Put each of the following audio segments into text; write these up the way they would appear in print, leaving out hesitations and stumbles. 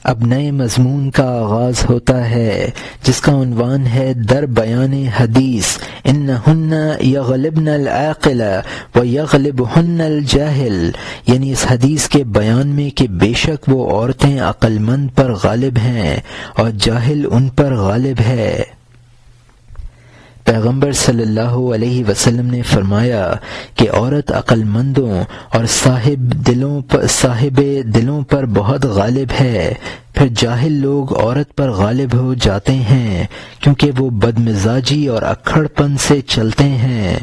اب نئے مضمون کا آغاز ہوتا ہے جس کا عنوان ہے در بیان حدیث انہن یغلبن العاقل و یغلبہن الجاہل، یعنی اس حدیث کے بیان میں کہ بے شک وہ عورتیں عقل مند پر غالب ہیں اور جاہل ان پر غالب ہے۔ پیغمبر صلی اللہ علیہ وسلم نے فرمایا کہ عورت عقل مندوں اور صاحب دلوں پر بہت غالب ہے، پھر جاہل لوگ عورت پر غالب ہو جاتے ہیں کیونکہ وہ بدمزاجی اور اکھڑ پن سے چلتے ہیں،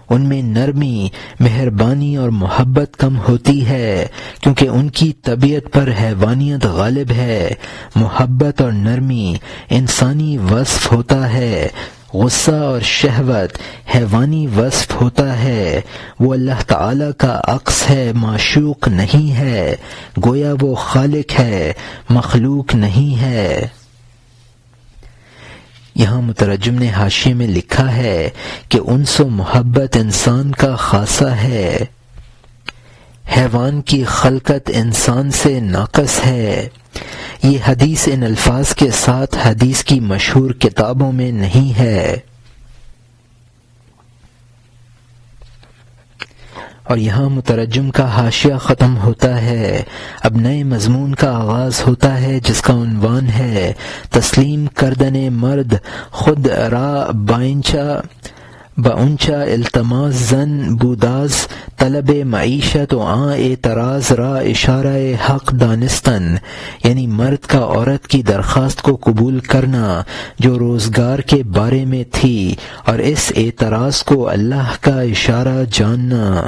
ان میں نرمی، مہربانی اور محبت کم ہوتی ہے کیونکہ ان کی طبیعت پر حیوانیت غالب ہے۔ محبت اور نرمی انسانی وصف ہوتا ہے، غصہ اور شہوت حیوانی وصف ہوتا ہے۔ وہ اللہ تعالی کا عکس ہے، معشوق نہیں ہے، گویا وہ خالق ہے، مخلوق نہیں ہے۔ یہاں مترجم نے حاشیے میں لکھا ہے کہ انس و محبت انسان کا خاصہ ہے، حیوان کی خلقت انسان سے ناقص ہے۔ یہ حدیث ان الفاظ کے ساتھ حدیث کی مشہور کتابوں میں نہیں ہے۔ اور یہاں مترجم کا حاشیہ ختم ہوتا ہے۔ اب نئے مضمون کا آغاز ہوتا ہے جس کا عنوان ہے تسلیم کردن مرد خود را باونچا التماس زن بوداز طلب معیشت و اعتراض را اشارہ حق دانستن، یعنی مرد کا عورت کی درخواست کو قبول کرنا جو روزگار کے بارے میں تھی اور اس اعتراض کو اللہ کا اشارہ جاننا۔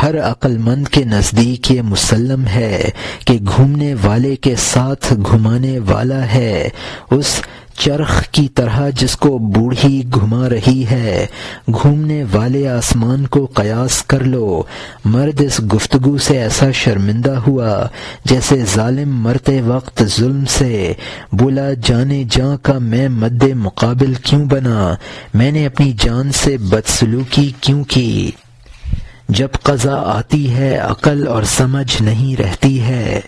ہر عقل مند کے نزدیک یہ مسلم ہے کہ گھومنے والے کے ساتھ گھمانے والا ہے، اس چرخ کی طرح جس کو بوڑھی گھما رہی ہے۔ گھومنے والے آسمان کو قیاس کر لو۔ مرد اس گفتگو سے ایسا شرمندہ ہوا جیسے ظالم مرتے وقت ظلم سے، بولا جانے جاں کا میں مد مقابل کیوں بنا، میں نے اپنی جان سے بدسلوکی کیوں کی۔ جب قضا آتی ہے عقل اور سمجھ نہیں رہتی ہے،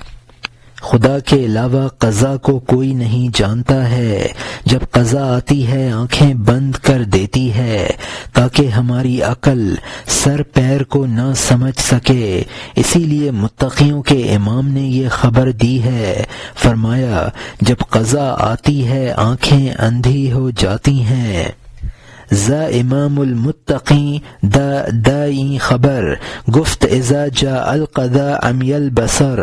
خدا کے علاوہ قضا کو کوئی نہیں جانتا ہے۔ جب قضا آتی ہے آنکھیں بند کر دیتی ہے تاکہ ہماری عقل سر پیر کو نہ سمجھ سکے۔ اسی لیے متقیوں کے امام نے یہ خبر دی ہے، فرمایا جب قضا آتی ہے آنکھیں اندھی ہو جاتی ہیں۔ ذا امام المتقی دائی خبر گفت اذا جاء القضاء عمی البصر،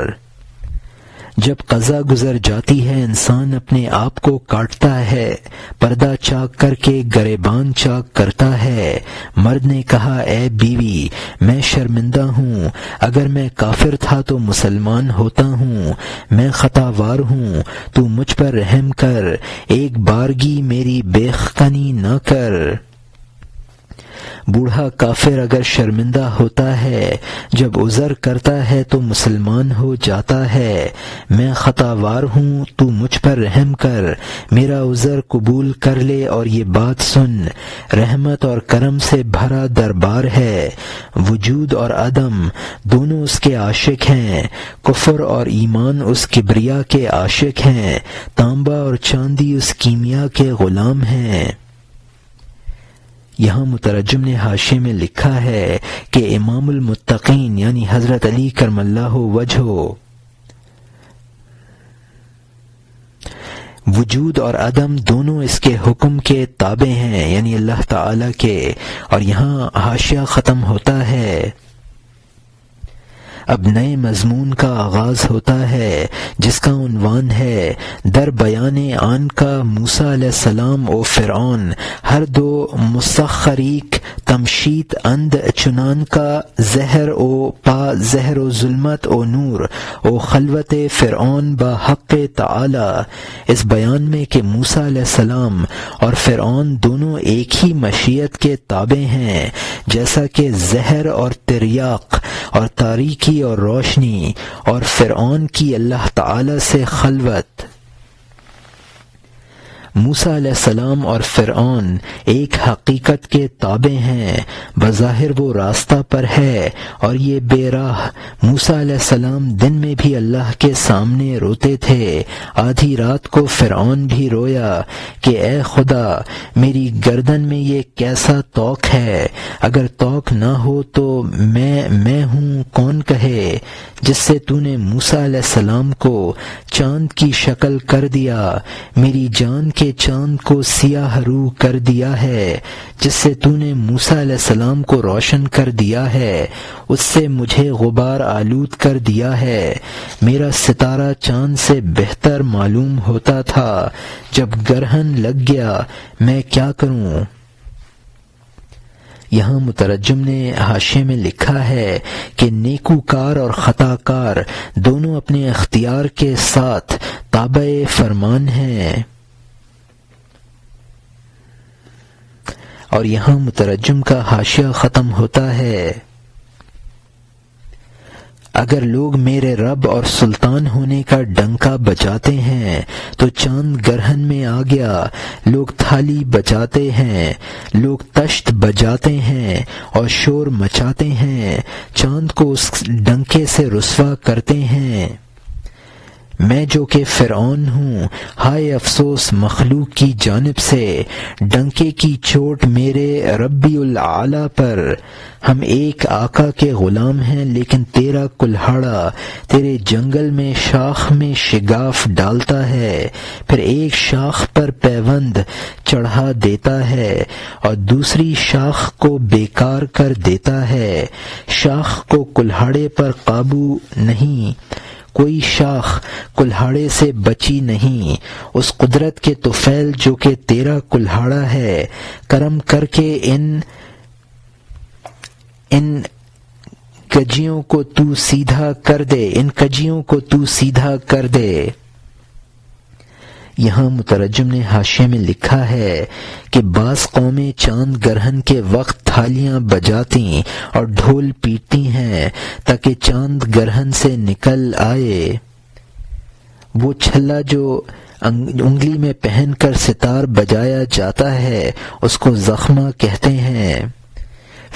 جب قضا گزر جاتی ہے انسان اپنے آپ کو کاٹتا ہے، پردہ چاک کر کے گریبان چاک کرتا ہے۔ مرد نے کہا اے بیوی میں شرمندہ ہوں، اگر میں کافر تھا تو مسلمان ہوتا ہوں، میں خطاوار ہوں، تو مجھ پر رحم کر، ایک بارگی میری بیخکنی نہ کر۔ بوڑھا کافر اگر شرمندہ ہوتا ہے جب عذر کرتا ہے تو مسلمان ہو جاتا ہے، میں خطاوار ہوں تو مجھ پر رحم کر، میرا عذر قبول کر لے اور یہ بات سن، رحمت اور کرم سے بھرا دربار ہے، وجود اور عدم دونوں اس کے عاشق ہیں، کفر اور ایمان اس کبریا کے عاشق ہیں، تانبا اور چاندی اس کیمیا کے غلام ہیں۔ یہاں مترجم نے حاشیے میں لکھا ہے کہ امام المتقین یعنی حضرت علی کرم اللہ وجہہ وجود اور عدم دونوں اس کے حکم کے تابع ہیں، یعنی اللہ تعالی کے۔ اور یہاں حاشیہ ختم ہوتا ہے۔ اب نئے مضمون کا آغاز ہوتا ہے جس کا عنوان ہے در بیان آن کا موسیٰ علیہ السلام و فرعون ہر دو مسخریک تمشیت اند چنان کا زہر و پا زہر و ظلمت و نور و خلوت فرعون با حق تعالی۔ اس بیان میں کہ موسیٰ علیہ السلام اور فرعون دونوں ایک ہی مشیت کے تابع ہیں، جیسا کہ زہر اور تریاق اور تاریکی اور روشنی اور فرعون کی اللہ تعالی سے خلوت۔ موسیٰ علیہ السلام اور فرعون ایک حقیقت کے تابع ہیں، بظاہر وہ راستہ پر ہے اور یہ بے راہ۔ موسیٰ علیہ السلام دن میں بھی اللہ کے سامنے روتے تھے، آدھی رات کو فرعون بھی رویا کہ اے خدا میری گردن میں یہ کیسا توق ہے، اگر توق نہ ہو تو میں ہوں کون کہے، جس سے تو نے موسیٰ علیہ السلام کو چاند کی شکل کر دیا، میری جان کے چاند کو سیاہ رو کر دیا ہے، جس سے تو نے موسیٰ علیہ السلام کو روشن کر دیا ہے، اس سے مجھے غبار آلود کر دیا ہے، میرا ستارہ چاند سے بہتر معلوم ہوتا تھا، جب گرہن لگ گیا میں کیا کروں۔ یہاں مترجم نے حاشیے میں لکھا ہے کہ نیکوکار اور خطا کار دونوں اپنے اختیار کے ساتھ تابع فرمان ہیں، اور یہاں مترجم کا حاشیہ ختم ہوتا ہے، اگر لوگ میرے رب اور سلطان ہونے کا ڈنکا بجاتے ہیں تو چاند گرہن میں آ گیا، لوگ تھالی بجاتے ہیں، لوگ تشت بجاتے ہیں اور شور مچاتے ہیں، چاند کو اس ڈنکے سے رسوا کرتے ہیں۔ میں جو کہ فرعون ہوں، ہائے افسوس مخلوق کی جانب سے، ڈنکے کی چوٹ میرے ربی العالی پر۔ ہم ایک آقا کے غلام ہیں، لیکن تیرا کلہاڑا تیرے جنگل میں شاخ میں شگاف ڈالتا ہے، پھر ایک شاخ پر پیوند چڑھا دیتا ہے اور دوسری شاخ کو بیکار کر دیتا ہے، شاخ کو کلہاڑے پر قابو نہیں، کوئی شاخ کلہاڑے سے بچی نہیں، اس قدرت کے طفیل جو کہ تیرا کلہاڑا ہے، کرم کر کے ان کجیوں کو تو سیدھا کر دے، ان کجیوں کو تو سیدھا کر دے۔ یہاں مترجم نے حاشیے میں لکھا ہے کہ بعض قومیں چاند گرہن کے وقت تھالیاں بجاتی اور ڈھول پیٹتی ہیں تاکہ چاند گرہن سے نکل آئے۔ وہ چھلا جو انگلی میں پہن کر ستار بجایا جاتا ہے اس کو زخمہ کہتے ہیں۔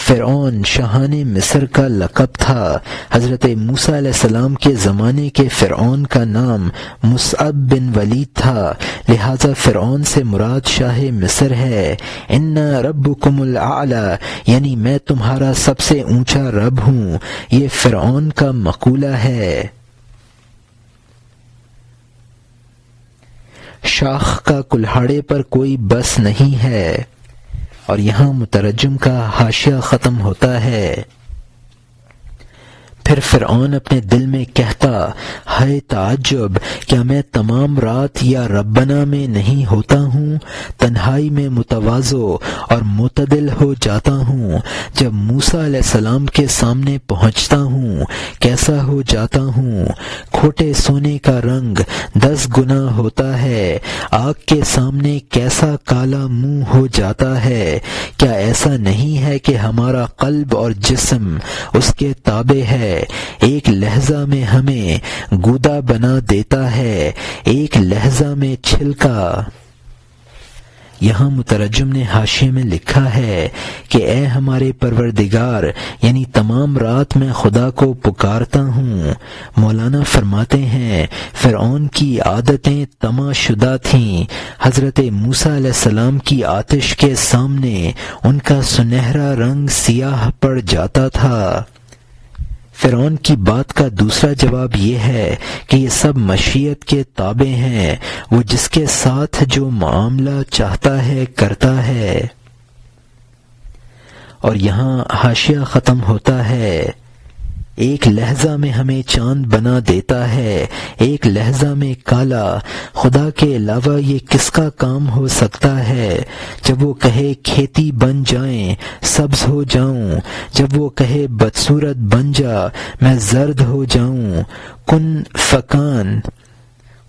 فرعون شاہان مصر کا لقب تھا۔ حضرت موسیٰ علیہ السلام کے زمانے کے فرعون کا نام مصعب بن ولید تھا، لہذا فرعون سے مراد شاہ مصر ہے۔ ان ربکم الاعلی، یعنی میں تمہارا سب سے اونچا رب ہوں، یہ فرعون کا مقولہ ہے۔ شاخ کا کلہاڑے پر کوئی بس نہیں ہے۔ اور یہاں مترجم کا حاشیہ ختم ہوتا ہے۔ پھر فرعون اپنے دل میں کہتا، ہائے تعجب، کیا میں تمام رات یا ربنا میں نہیں ہوتا ہوں؟ تنہائی میں متواضع اور معتدل ہو جاتا ہوں، جب موسیٰ علیہ السلام کے سامنے پہنچتا ہوں کیسا ہو جاتا ہوں؟ کھوٹے سونے کا رنگ 10 گنا ہوتا ہے، آگ کے سامنے کیسا کالا منہ ہو جاتا ہے۔ کیا ایسا نہیں ہے کہ ہمارا قلب اور جسم اس کے تابع ہے؟ ایک لہجہ میں ہمیں گودا بنا دیتا ہے، ایک لہجہ میں چھلکا۔ یہاں مترجم نے حاشیے میں لکھا ہے کہ اے ہمارے پروردگار، یعنی تمام رات میں خدا کو پکارتا ہوں۔ مولانا فرماتے ہیں فرعون کی عادتیں طمع شدہ تھیں، حضرت موسیٰ علیہ السلام کی آتش کے سامنے ان کا سنہرا رنگ سیاہ پڑ جاتا تھا۔ فرعون کی بات کا دوسرا جواب یہ ہے کہ یہ سب مشیت کے تابع ہیں، وہ جس کے ساتھ جو معاملہ چاہتا ہے کرتا ہے۔ اور یہاں حاشیہ ختم ہوتا ہے، ایک لہجہ میں ہمیں چاند بنا دیتا ہے، ایک لہجہ میں کالا۔ خدا کے علاوہ یہ کس کا کام ہو سکتا ہے؟ جب وہ کہے کھیتی بن جائیں سبز ہو جاؤں، جب وہ کہے بدصورت بن جا میں زرد ہو جاؤں، کن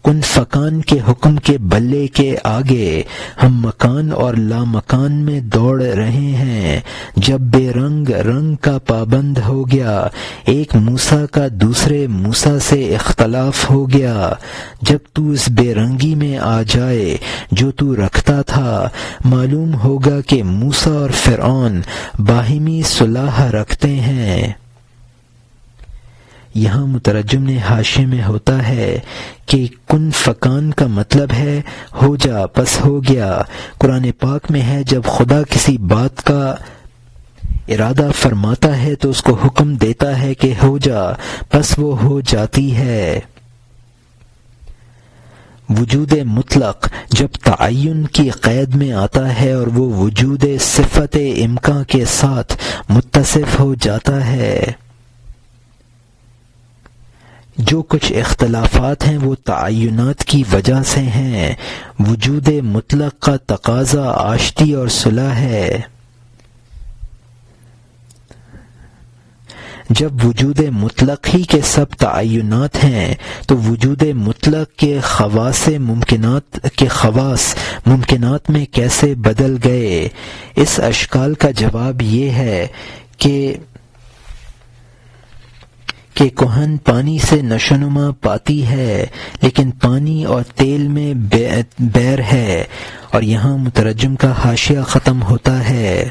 کن فکان کے حکم کے بلے کے آگے ہم مکان اور لامکان میں دوڑ رہے ہیں۔ جب بے رنگ رنگ کا پابند ہو گیا، ایک موسیٰ کا دوسرے موسیٰ سے اختلاف ہو گیا۔ جب تو اس بے رنگی میں آ جائے جو تو رکھتا تھا، معلوم ہوگا کہ موسیٰ اور فرعون باہمی صلح رکھتے ہیں۔ یہاں مترجم نے حاشیے میں ہوتا ہے کہ کن فکان کا مطلب ہے ہو جا پس ہو گیا۔ قرآن پاک میں ہے جب خدا کسی بات کا ارادہ فرماتا ہے تو اس کو حکم دیتا ہے کہ ہو جا، پس وہ ہو جاتی ہے۔ وجود مطلق جب تعین کی قید میں آتا ہے اور وہ وجود صفت امکان کے ساتھ متصف ہو جاتا ہے، جو کچھ اختلافات ہیں وہ تعینات کی وجہ سے ہیں۔ وجود مطلق کا تقاضا آشتی اور صلح ہے۔ جب وجود مطلق ہی کے سب تعینات ہیں تو وجود مطلق کے خواص ممکنات میں کیسے بدل گئے؟ اس اشکال کا جواب یہ ہے کہ کہن پانی سے نشوونما پاتی ہے، لیکن پانی اور تیل میں بیر ہے۔ اور یہاں مترجم کا حاشیہ ختم ہوتا ہے۔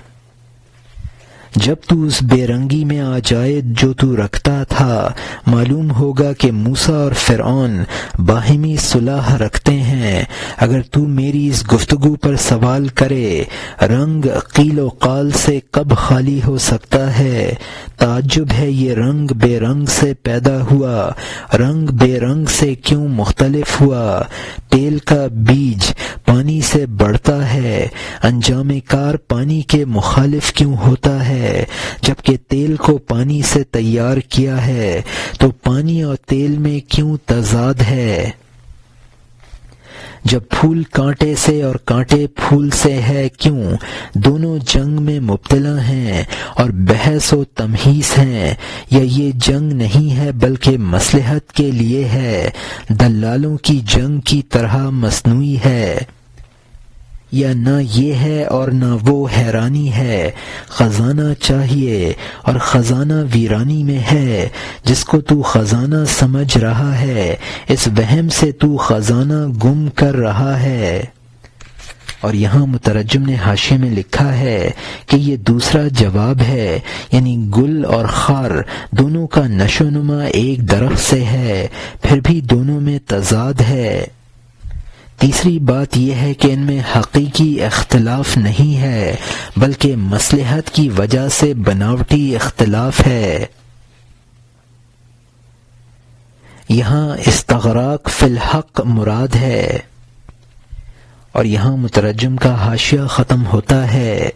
جب تو اس بے رنگی میں آ جائے جو تو رکھتا تھا، معلوم ہوگا کہ موسیٰ اور فرعون باہمی صلح رکھتے ہیں۔ اگر تو میری اس گفتگو پر سوال کرے، رنگ قیل و قال سے کب خالی ہو سکتا ہے؟ تعجب ہے یہ رنگ بے رنگ سے پیدا ہوا، رنگ بے رنگ سے کیوں مختلف ہوا؟ تیل کا بیج پانی سے بڑھتا ہے، انجام کار پانی کے مخالف کیوں ہوتا ہے؟ جبکہ تیل کو پانی سے تیار کیا ہے تو پانی اور تیل میں کیوں تضاد ہے؟ جب پھول کانٹے سے اور کانٹے پھول سے ہے کیوں؟ دونوں جنگ میں مبتلا ہیں اور بحث و تمہیس ہیں، یا یہ جنگ نہیں ہے بلکہ مصلحت کے لیے ہے، دلالوں کی جنگ کی طرح مصنوعی ہے، یا نہ یہ ہے اور نہ وہ حیرانی ہے؟ خزانہ چاہیے اور خزانہ ویرانی میں ہے، جس کو تو خزانہ سمجھ رہا ہے اس وہم سے تو خزانہ گم کر رہا ہے۔ اور یہاں مترجم نے حاشیے میں لکھا ہے کہ یہ دوسرا جواب ہے، یعنی گل اور خار دونوں کا نشو و نما ایک درخت سے ہے، پھر بھی دونوں میں تضاد ہے۔ تیسری بات یہ ہے کہ ان میں حقیقی اختلاف نہیں ہے بلکہ مصلحت کی وجہ سے بناوٹی اختلاف ہے۔ یہاں استغراق فی الحق مراد ہے۔ اور یہاں مترجم کا حاشیہ ختم ہوتا ہے۔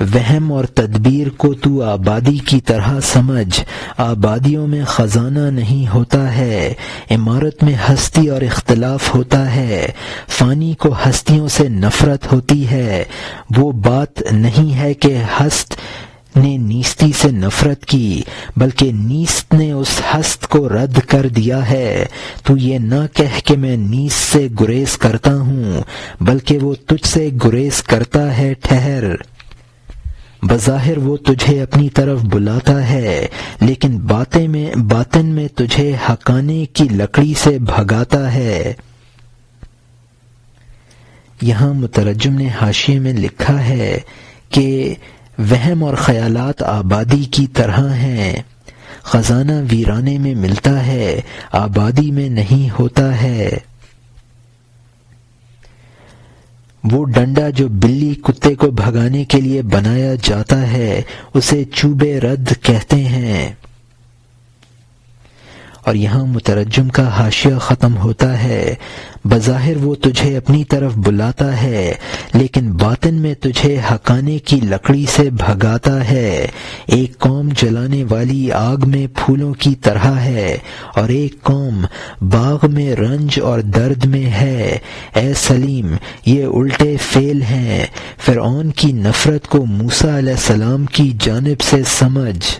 وہم اور تدبیر کو تو آبادی کی طرح سمجھ، آبادیوں میں خزانہ نہیں ہوتا ہے، عمارت میں ہستی اور اختلاف ہوتا ہے، فانی کو ہستیوں سے نفرت ہوتی ہے۔ وہ بات نہیں ہے کہ ہست نے نیستی سے نفرت کی، بلکہ نیست نے اس ہست کو رد کر دیا ہے۔ تو یہ نہ کہہ کہ میں نیست سے گریز کرتا ہوں، بلکہ وہ تجھ سے گریز کرتا ہے۔ ٹھہر، بظاہر وہ تجھے اپنی طرف بلاتا ہے، لیکن باطن میں تجھے حقانے کی لکڑی سے بھگاتا ہے۔ یہاں مترجم نے حاشیے میں لکھا ہے کہ وہم اور خیالات آبادی کی طرح ہیں، خزانہ ویرانے میں ملتا ہے، آبادی میں نہیں ہوتا ہے۔ وہ ڈنڈا جو بلی کتے کو بھگانے کے لیے بنایا جاتا ہے اسے چوبے رد کہتے ہیں۔ اور یہاں مترجم کا حاشیہ ختم ہوتا ہے۔ بظاہر وہ تجھے اپنی طرف بلاتا ہے، لیکن باطن میں تجھے حقانے کی لکڑی سے بھگاتا ہے۔ ایک قوم جلانے والی آگ میں پھولوں کی طرح ہے، اور ایک قوم باغ میں رنج اور درد میں ہے۔ اے سلیم، یہ الٹے فعل ہیں۔ فرعون کی نفرت کو موسیٰ علیہ السلام کی جانب سے سمجھ۔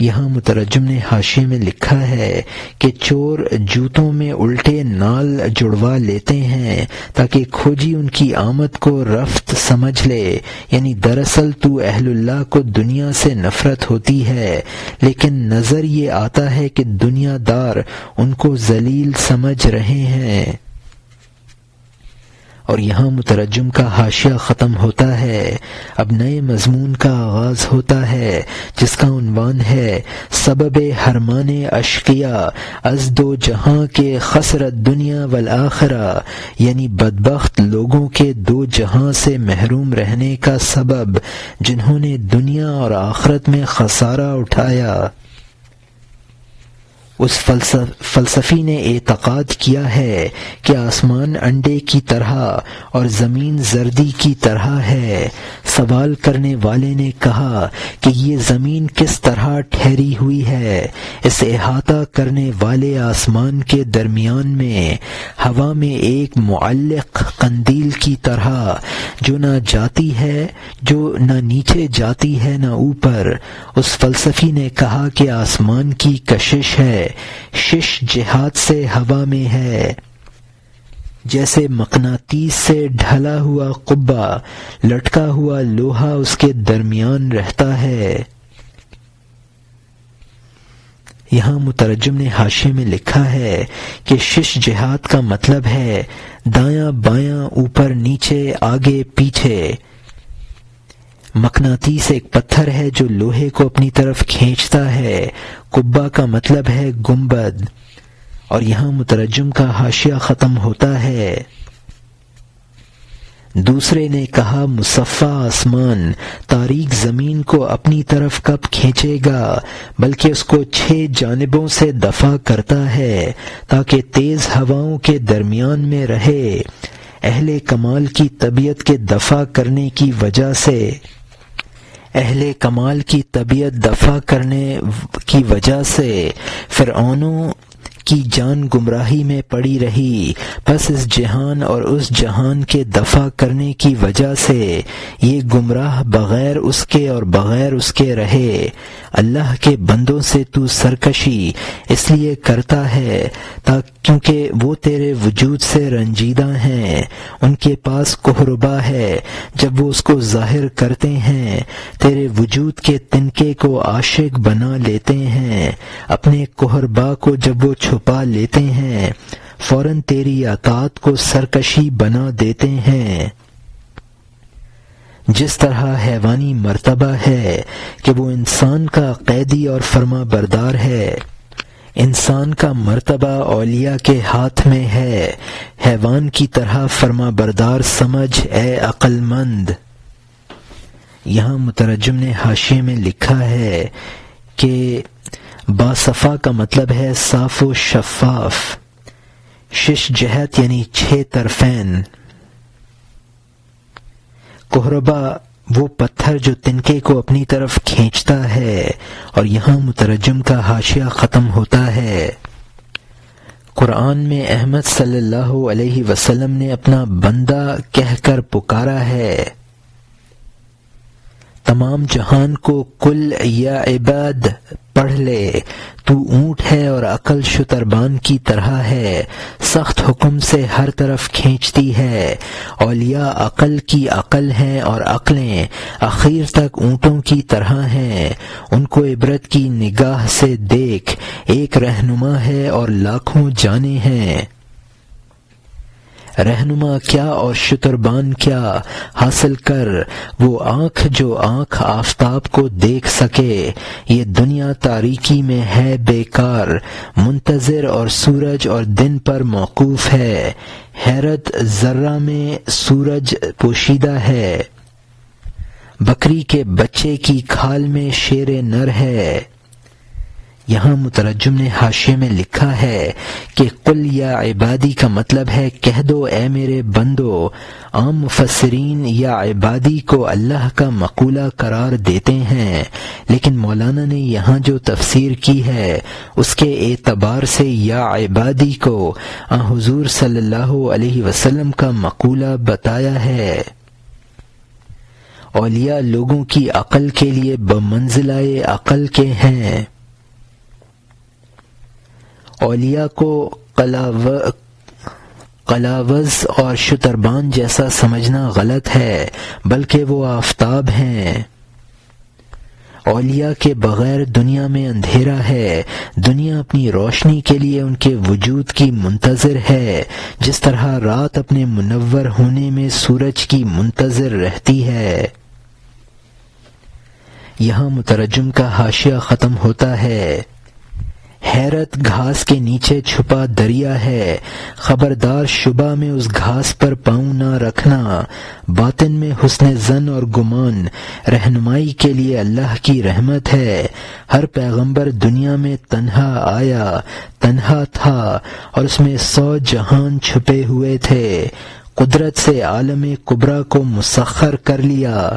یہاں مترجم نے حاشیے میں لکھا ہے کہ چور جوتوں میں الٹے نال جڑوا لیتے ہیں تاکہ کھوجی ان کی آمد کو رفت سمجھ لے، یعنی دراصل تو اہل اللہ کو دنیا سے نفرت ہوتی ہے، لیکن نظر یہ آتا ہے کہ دنیا دار ان کو ذلیل سمجھ رہے ہیں۔ اور یہاں مترجم کا حاشیہ ختم ہوتا ہے۔ اب نئے مضمون کا آغاز ہوتا ہے جس کا عنوان ہے سبب حرمان اشقیا از دو جہاں کے خسرت دنیا والآخرہ، یعنی بدبخت لوگوں کے دو جہاں سے محروم رہنے کا سبب جنہوں نے دنیا اور آخرت میں خسارہ اٹھایا۔ اس فلسفی نے اعتقاد کیا ہے کہ آسمان انڈے کی طرح اور زمین زردی کی طرح ہے۔ سوال کرنے والے نے کہا کہ یہ زمین کس طرح ٹھہری ہوئی ہے؟ اس احاطہ کرنے والے آسمان کے درمیان میں ہوا میں ایک معلق قندیل کی طرح جو نہ جاتی ہے، جو نہ نیچے جاتی ہے نہ اوپر۔ اس فلسفی نے کہا کہ آسمان کی کشش ہے، شش جہات سے ہوا میں ہے، جیسے مقناطیس سے ڈھلا ہوا قبہ لٹکا ہوا لوہا اس کے درمیان رہتا ہے۔ یہاں مترجم نے حاشیے میں لکھا ہے کہ شش جہات کا مطلب ہے دایاں بایاں، اوپر نیچے، آگے پیچھے۔ مقناطیس ایک پتھر ہے جو لوہے کو اپنی طرف کھینچتا ہے۔ قبہ کا مطلب ہے گنبد۔ اور یہاں مترجم کا حاشیہ ختم ہوتا ہے۔ دوسرے نے کہا مصفہ آسمان تاریک زمین کو اپنی طرف کب کھینچے گا، بلکہ اس کو 6 جانبوں سے دفع کرتا ہے تاکہ تیز ہواؤں کے درمیان میں رہے۔ اہل کمال کی طبیعت کے دفع کرنے کی وجہ سے فرعونوں کی جان گمراہی میں پڑی رہی، پس اس جہان اور اس جہان کے دفع کرنے کی وجہ سے یہ گمراہ بغیر اس کے اور بغیر اس کے رہے۔ اللہ کے بندوں سے تو سرکشی اس لیے کرتا ہے کیونکہ وہ تیرے وجود سے رنجیدہ ہیں، ان کے پاس کہربا ہے جب وہ اس کو ظاہر کرتے ہیں، تیرے وجود کے تنکے کو عاشق بنا لیتے ہیں، اپنے کہربا کو جب وہ چھپا لیتے ہیں فوراً تیری اطاعت کو سرکشی بنا دیتے ہیں۔ جس طرح حیوانی مرتبہ ہے کہ وہ انسان کا قیدی اور فرما بردار ہے، انسان کا مرتبہ اولیاء کے ہاتھ میں ہے، حیوان کی طرح فرما بردار سمجھ اے عقل مند۔ یہاں مترجم نے حاشیے میں لکھا ہے کہ باصفا کا مطلب ہے صاف و شفاف، شش جہت یعنی 6 طرفین۔ کہربا وہ پتھر جو تنکے کو اپنی طرف کھینچتا ہے۔ اور یہاں مترجم کا حاشیہ ختم ہوتا ہے۔ قرآن میں احمد صلی اللہ علیہ وسلم نے اپنا بندہ کہہ کر پکارا ہے۔ تمام جہان کو کل یا عباد پڑھ لے، تو اونٹ ہے اور عقل شتربان کی طرح ہے، سخت حکم سے ہر طرف کھینچتی ہے۔ اولیاء عقل کی عقل ہیں اور عقلیں اخیر تک اونٹوں کی طرح ہیں، ان کو عبرت کی نگاہ سے دیکھ، ایک رہنما ہے اور لاکھوں جانیں ہیں۔ رہنما کیا اور شتربان کیا حاصل کر، وہ آنکھ جو آنکھ آفتاب کو دیکھ سکے۔ یہ دنیا تاریکی میں ہے بیکار، منتظر اور سورج اور دن پر موقوف ہے۔ حیرت ذرہ میں سورج پوشیدہ ہے، بکری کے بچے کی کھال میں شیر نر ہے۔ یہاں مترجم نے حاشیے میں لکھا ہے کہ قل یا عبادی کا مطلب ہے کہہ دو اے میرے بندو۔ عام مفسرین یا عبادی کو اللہ کا مقولہ قرار دیتے ہیں، لیکن مولانا نے یہاں جو تفسیر کی ہے اس کے اعتبار سے یا عبادی کو حضور صلی اللہ علیہ وسلم کا مقولہ بتایا ہے۔ اولیاء لوگوں کی عقل کے لیے بمنزلہ عقل کے ہیں۔ اولیاء کو قلاوز اور شتربان جیسا سمجھنا غلط ہے، بلکہ وہ آفتاب ہیں۔ اولیاء کے بغیر دنیا میں اندھیرا ہے، دنیا اپنی روشنی کے لیے ان کے وجود کی منتظر ہے، جس طرح رات اپنے منور ہونے میں سورج کی منتظر رہتی ہے۔ یہاں مترجم کا حاشیہ ختم ہوتا ہے۔ حیرت گھاس کے نیچے چھپا دریا ہے، خبردار شبہ میں اس گھاس پر پاؤں نہ رکھنا۔ باطن میں حسن ظن اور گمان، رہنمائی کے لیے اللہ کی رحمت ہے۔ ہر پیغمبر دنیا میں تنہا آیا، تنہا تھا، اور اس میں 100 جہان چھپے ہوئے تھے۔ قدرت سے عالم کبریٰ کو مسخر کر لیا،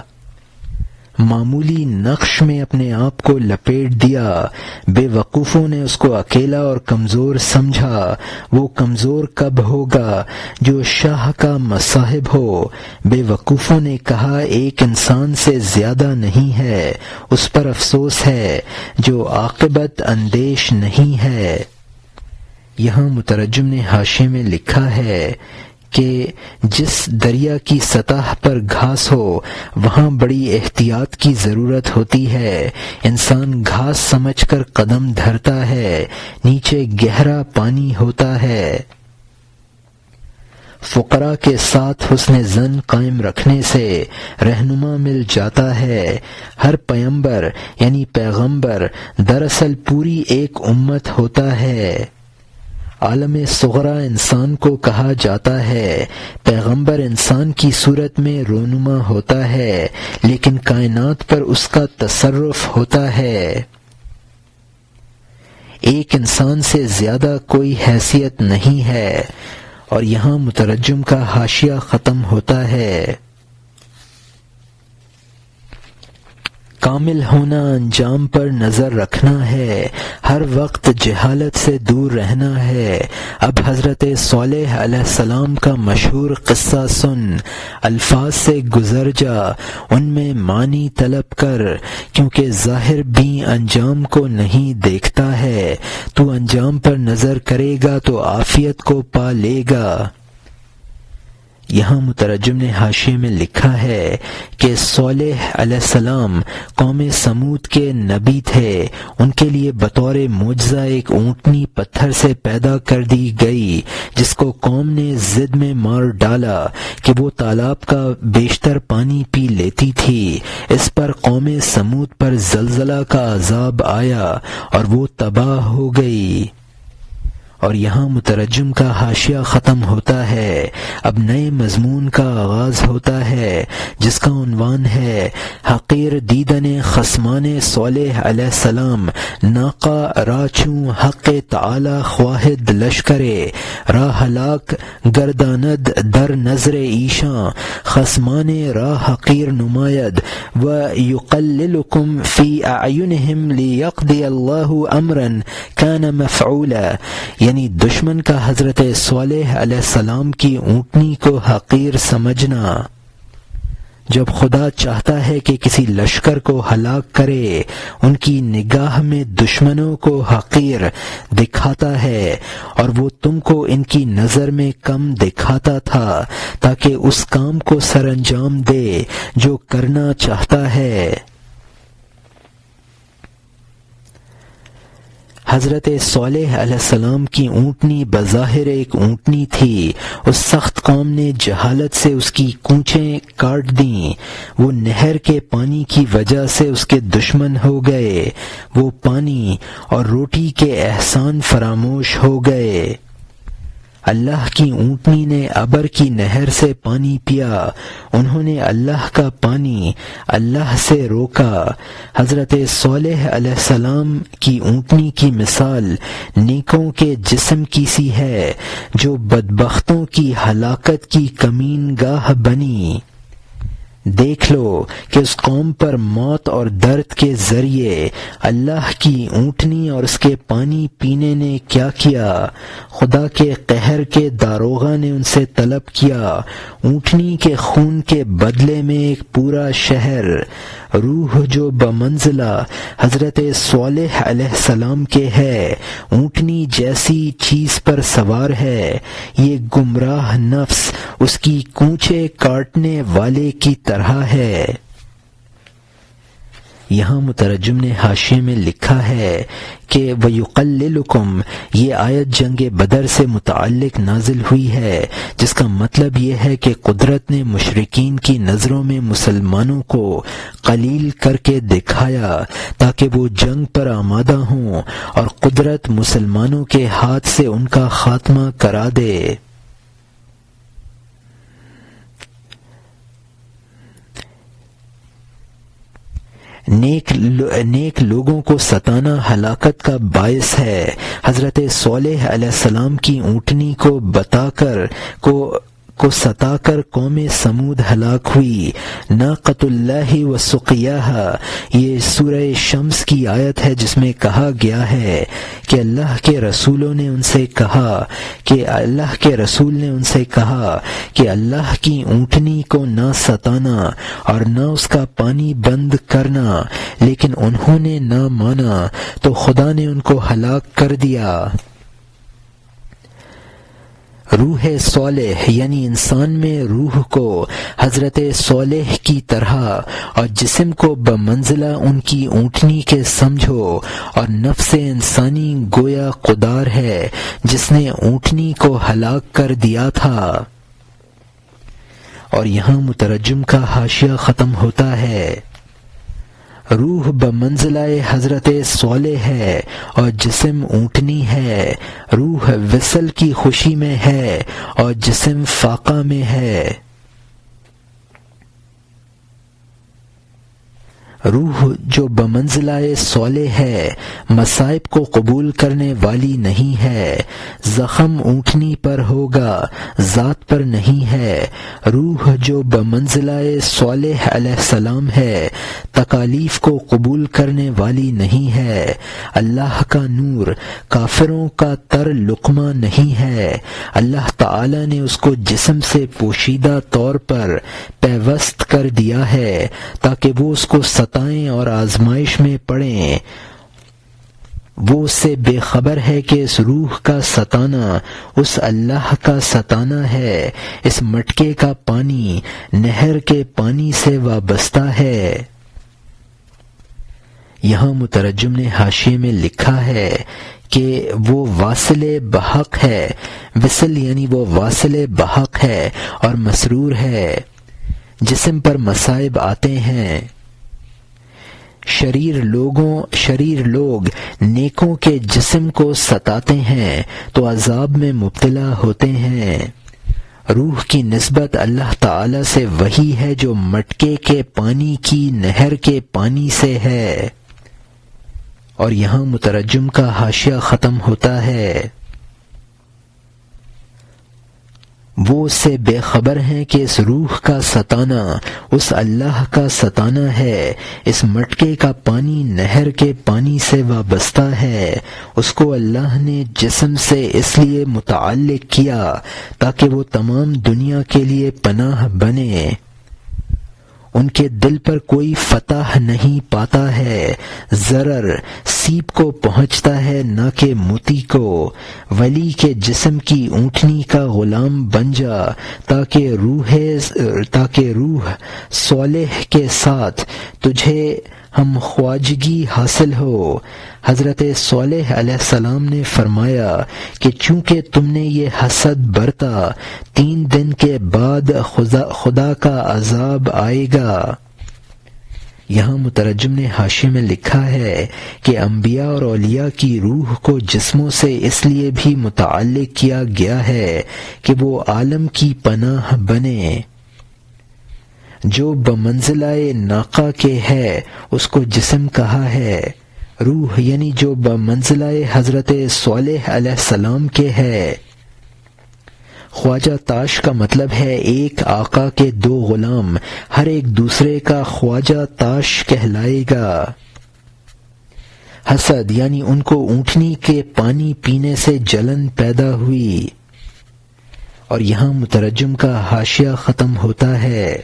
معمولی نقش میں اپنے آپ کو لپیٹ دیا۔ بے وقوفوں نے اس کو اکیلا اور کمزور سمجھا۔ وہ کمزور کب ہوگا جو شاہ کا مصاحب ہو؟ بے وقوفوں نے کہا ایک انسان سے زیادہ نہیں ہے، اس پر افسوس ہے جو عاقبت اندیش نہیں ہے۔ یہاں مترجم نے حاشیے میں لکھا ہے کہ جس دریا کی سطح پر گھاس ہو وہاں بڑی احتیاط کی ضرورت ہوتی ہے۔ انسان گھاس سمجھ کر قدم دھرتا ہے، نیچے گہرا پانی ہوتا ہے۔ فقراء کے ساتھ حسن ظن قائم رکھنے سے رہنما مل جاتا ہے۔ ہر پیغمبر یعنی پیغمبر دراصل پوری ایک امت ہوتا ہے۔ عالم صغرا انسان کو کہا جاتا ہے، پیغمبر انسان کی صورت میں رونما ہوتا ہے، لیکن کائنات پر اس کا تصرف ہوتا ہے۔ ایک انسان سے زیادہ کوئی حیثیت نہیں ہے۔ اور یہاں مترجم کا حاشیہ ختم ہوتا ہے۔ کامل ہونا انجام پر نظر رکھنا ہے، ہر وقت جہالت سے دور رہنا ہے۔ اب حضرت صالح علیہ السلام کا مشہور قصہ سن، الفاظ سے گزر جا، ان میں معنی طلب کر، کیونکہ ظاہر بھی انجام کو نہیں دیکھتا ہے۔ تو انجام پر نظر کرے گا تو عافیت کو پا لے گا۔ یہاں مترجم نے حاشیے میں لکھا ہے کہ صالح علیہ السلام قوم سمود کے نبی تھے۔ ان کے لیے بطور معجزہ ایک اونٹنی پتھر سے پیدا کر دی گئی، جس کو قوم نے ضد میں مار ڈالا کہ وہ تالاب کا بیشتر پانی پی لیتی تھی۔ اس پر قوم سمود پر زلزلہ کا عذاب آیا اور وہ تباہ ہو گئی۔ اور یہاں مترجم کا حاشیہ ختم ہوتا ہے۔ اب نئے مضمون کا آغاز ہوتا ہے، جس کا عنوان ہے حقیر دیدن خصمان صالح علیہ السلام ناقہ را چوں حق تعالی خواہد لشکرے را ہلاک گرداند در نظر ایشاں خصمان را حقیر نماید و یقللکم فی اعینہم لیقضی اللہ امرا کان مفعولا، یعنی دشمن کا حضرت صالح علیہ السلام کی اونٹنی کو حقیر سمجھنا۔ جب خدا چاہتا ہے کہ کسی لشکر کو ہلاک کرے، ان کی نگاہ میں دشمنوں کو حقیر دکھاتا ہے، اور وہ تم کو ان کی نظر میں کم دکھاتا تھا تاکہ اس کام کو سر انجام دے جو کرنا چاہتا ہے۔ حضرت صالح علیہ السلام کی اونٹنی بظاہر ایک اونٹنی تھی۔ اس سخت قوم نے جہالت سے اس کی کونچیں کاٹ دیں۔ وہ نہر کے پانی کی وجہ سے اس کے دشمن ہو گئے۔ وہ پانی اور روٹی کے احسان فراموش ہو گئے۔ اللہ کی اونٹنی نے ابر کی نہر سے پانی پیا، انہوں نے اللہ کا پانی اللہ سے روکا۔ حضرت صالح علیہ السلام کی اونٹنی کی مثال نیکوں کے جسم کی سی ہے جو بدبختوں کی ہلاکت کی کمین گاہ بنی۔ دیکھ لو کہ اس قوم پر موت اور درد کے ذریعے اللہ کی اونٹنی اور اس کے پانی پینے نے کیا کیا۔ خدا کے قہر کے داروغہ نے ان سے طلب کیا، اونٹنی کے خون کے بدلے میں ایک پورا شہر۔ روح جو بمنزلہ حضرت صالح علیہ السلام کے ہے، اونٹنی جیسی چیز پر سوار ہے، یہ گمراہ نفس اس کی کونچے کاٹنے والے کی طرح ہے۔ یہاں مترجم نے حاشیے میں لکھا ہے کہ وَيُقَلِّلُكُمْ، یہ آیت جنگ بدر سے متعلق نازل ہوئی ہے، جس کا مطلب یہ ہے کہ قدرت نے مشرکین کی نظروں میں مسلمانوں کو قلیل کر کے دکھایا تاکہ وہ جنگ پر آمادہ ہوں اور قدرت مسلمانوں کے ہاتھ سے ان کا خاتمہ کرا دے۔ نیک لوگوں کو ستانا ہلاکت کا باعث ہے۔ حضرت صالح علیہ السلام کی اونٹنی کو ستا کر قوم سمود ہلاک ہوئی۔ ناقۃ اللہ و سقیاہا، یہ سورہ شمس کی آیت ہے جس میں کہا گیا ہے کہ اللہ کے رسول نے ان سے کہا کہ اللہ کی اونٹنی کو نہ ستانا اور نہ اس کا پانی بند کرنا، لیکن انہوں نے نہ مانا تو خدا نے ان کو ہلاک کر دیا۔ روح صالح یعنی انسان میں روح کو حضرت صالح کی طرح اور جسم کو بمنزلہ ان کی اونٹنی کے سمجھو، اور نفس انسانی گویا قدار ہے جس نے اونٹنی کو ہلاک کر دیا تھا۔ اور یہاں مترجم کا حاشیہ ختم ہوتا ہے۔ روح بمنزلہ حضرت صالح ہے اور جسم اونٹنی ہے۔ روح وصل کی خوشی میں ہے اور جسم فاقہ میں ہے۔ روح جو بمنزلہ صالح ہے مصائب کو قبول کرنے والی نہیں ہے، زخم اونٹنی پر ہوگا، ذات پر نہیں ہے۔ روح جو بمنزلہ صالح علیہ السلام ہے تکالیف کو قبول کرنے والی نہیں ہے۔ اللہ کا نور کافروں کا تر لقمہ نہیں ہے۔ اللہ تعالی نے اس کو جسم سے پوشیدہ طور پر پیوست کر دیا ہے تاکہ وہ اس کو ستائیں اور آزمائش میں پڑیں۔ وہ اس سے بے خبر ہے کہ اس روح کا ستانا اس اللہ کا ستانا ہے۔ اس مٹکے کا پانی نہر کے پانی سے وابستہ ہے۔ یہاں مترجم نے حاشیے میں لکھا ہے کہ وہ واصل بحق ہے، وصل یعنی وہ واصل بحق ہے اور مسرور ہے۔ جسم پر مصائب آتے ہیں، شریر لوگ نیکوں کے جسم کو ستاتے ہیں تو عذاب میں مبتلا ہوتے ہیں۔ روح کی نسبت اللہ تعالی سے وہی ہے جو مٹکے کے پانی کی نہر کے پانی سے ہے۔ اور یہاں مترجم کا حاشیہ ختم ہوتا ہے۔ وہ اس سے بے خبر ہیں کہ اس روح کا ستانا اس اللہ کا ستانا ہے۔ اس مٹکے کا پانی نہر کے پانی سے وابستہ ہے۔ اس کو اللہ نے جسم سے اس لیے متعلق کیا تاکہ وہ تمام دنیا کے لیے پناہ بنے۔ ان کے دل پر کوئی فتح نہیں پاتا ہے، ضرر سیب کو پہنچتا ہے نہ کہ موتی کو۔ ولی کے جسم کی اونٹنی کا غلام بن جا تاکہ روح صالح کے ساتھ تجھے ہم خواجگی حاصل ہو۔ حضرت صالح علیہ السلام نے فرمایا کہ چونکہ تم نے یہ حسد برتا، 3 دن کے بعد خدا کا عذاب آئے گا۔ یہاں مترجم نے حاشیے میں لکھا ہے کہ انبیاء اور اولیاء کی روح کو جسموں سے اس لیے بھی متعلق کیا گیا ہے کہ وہ عالم کی پناہ بنے۔ جو بمنزلہ ناقہ کے ہے اس کو جسم کہا ہے۔ روح یعنی جو بمنزلہ حضرت صالح علیہ السلام کے ہے خواجہ تاش کا مطلب ہے ایک آقا کے دو غلام، ہر ایک دوسرے کا خواجہ تاش کہلائے گا۔ حسد یعنی ان کو اونٹنی کے پانی پینے سے جلن پیدا ہوئی۔ اور یہاں مترجم کا حاشیہ ختم ہوتا ہے۔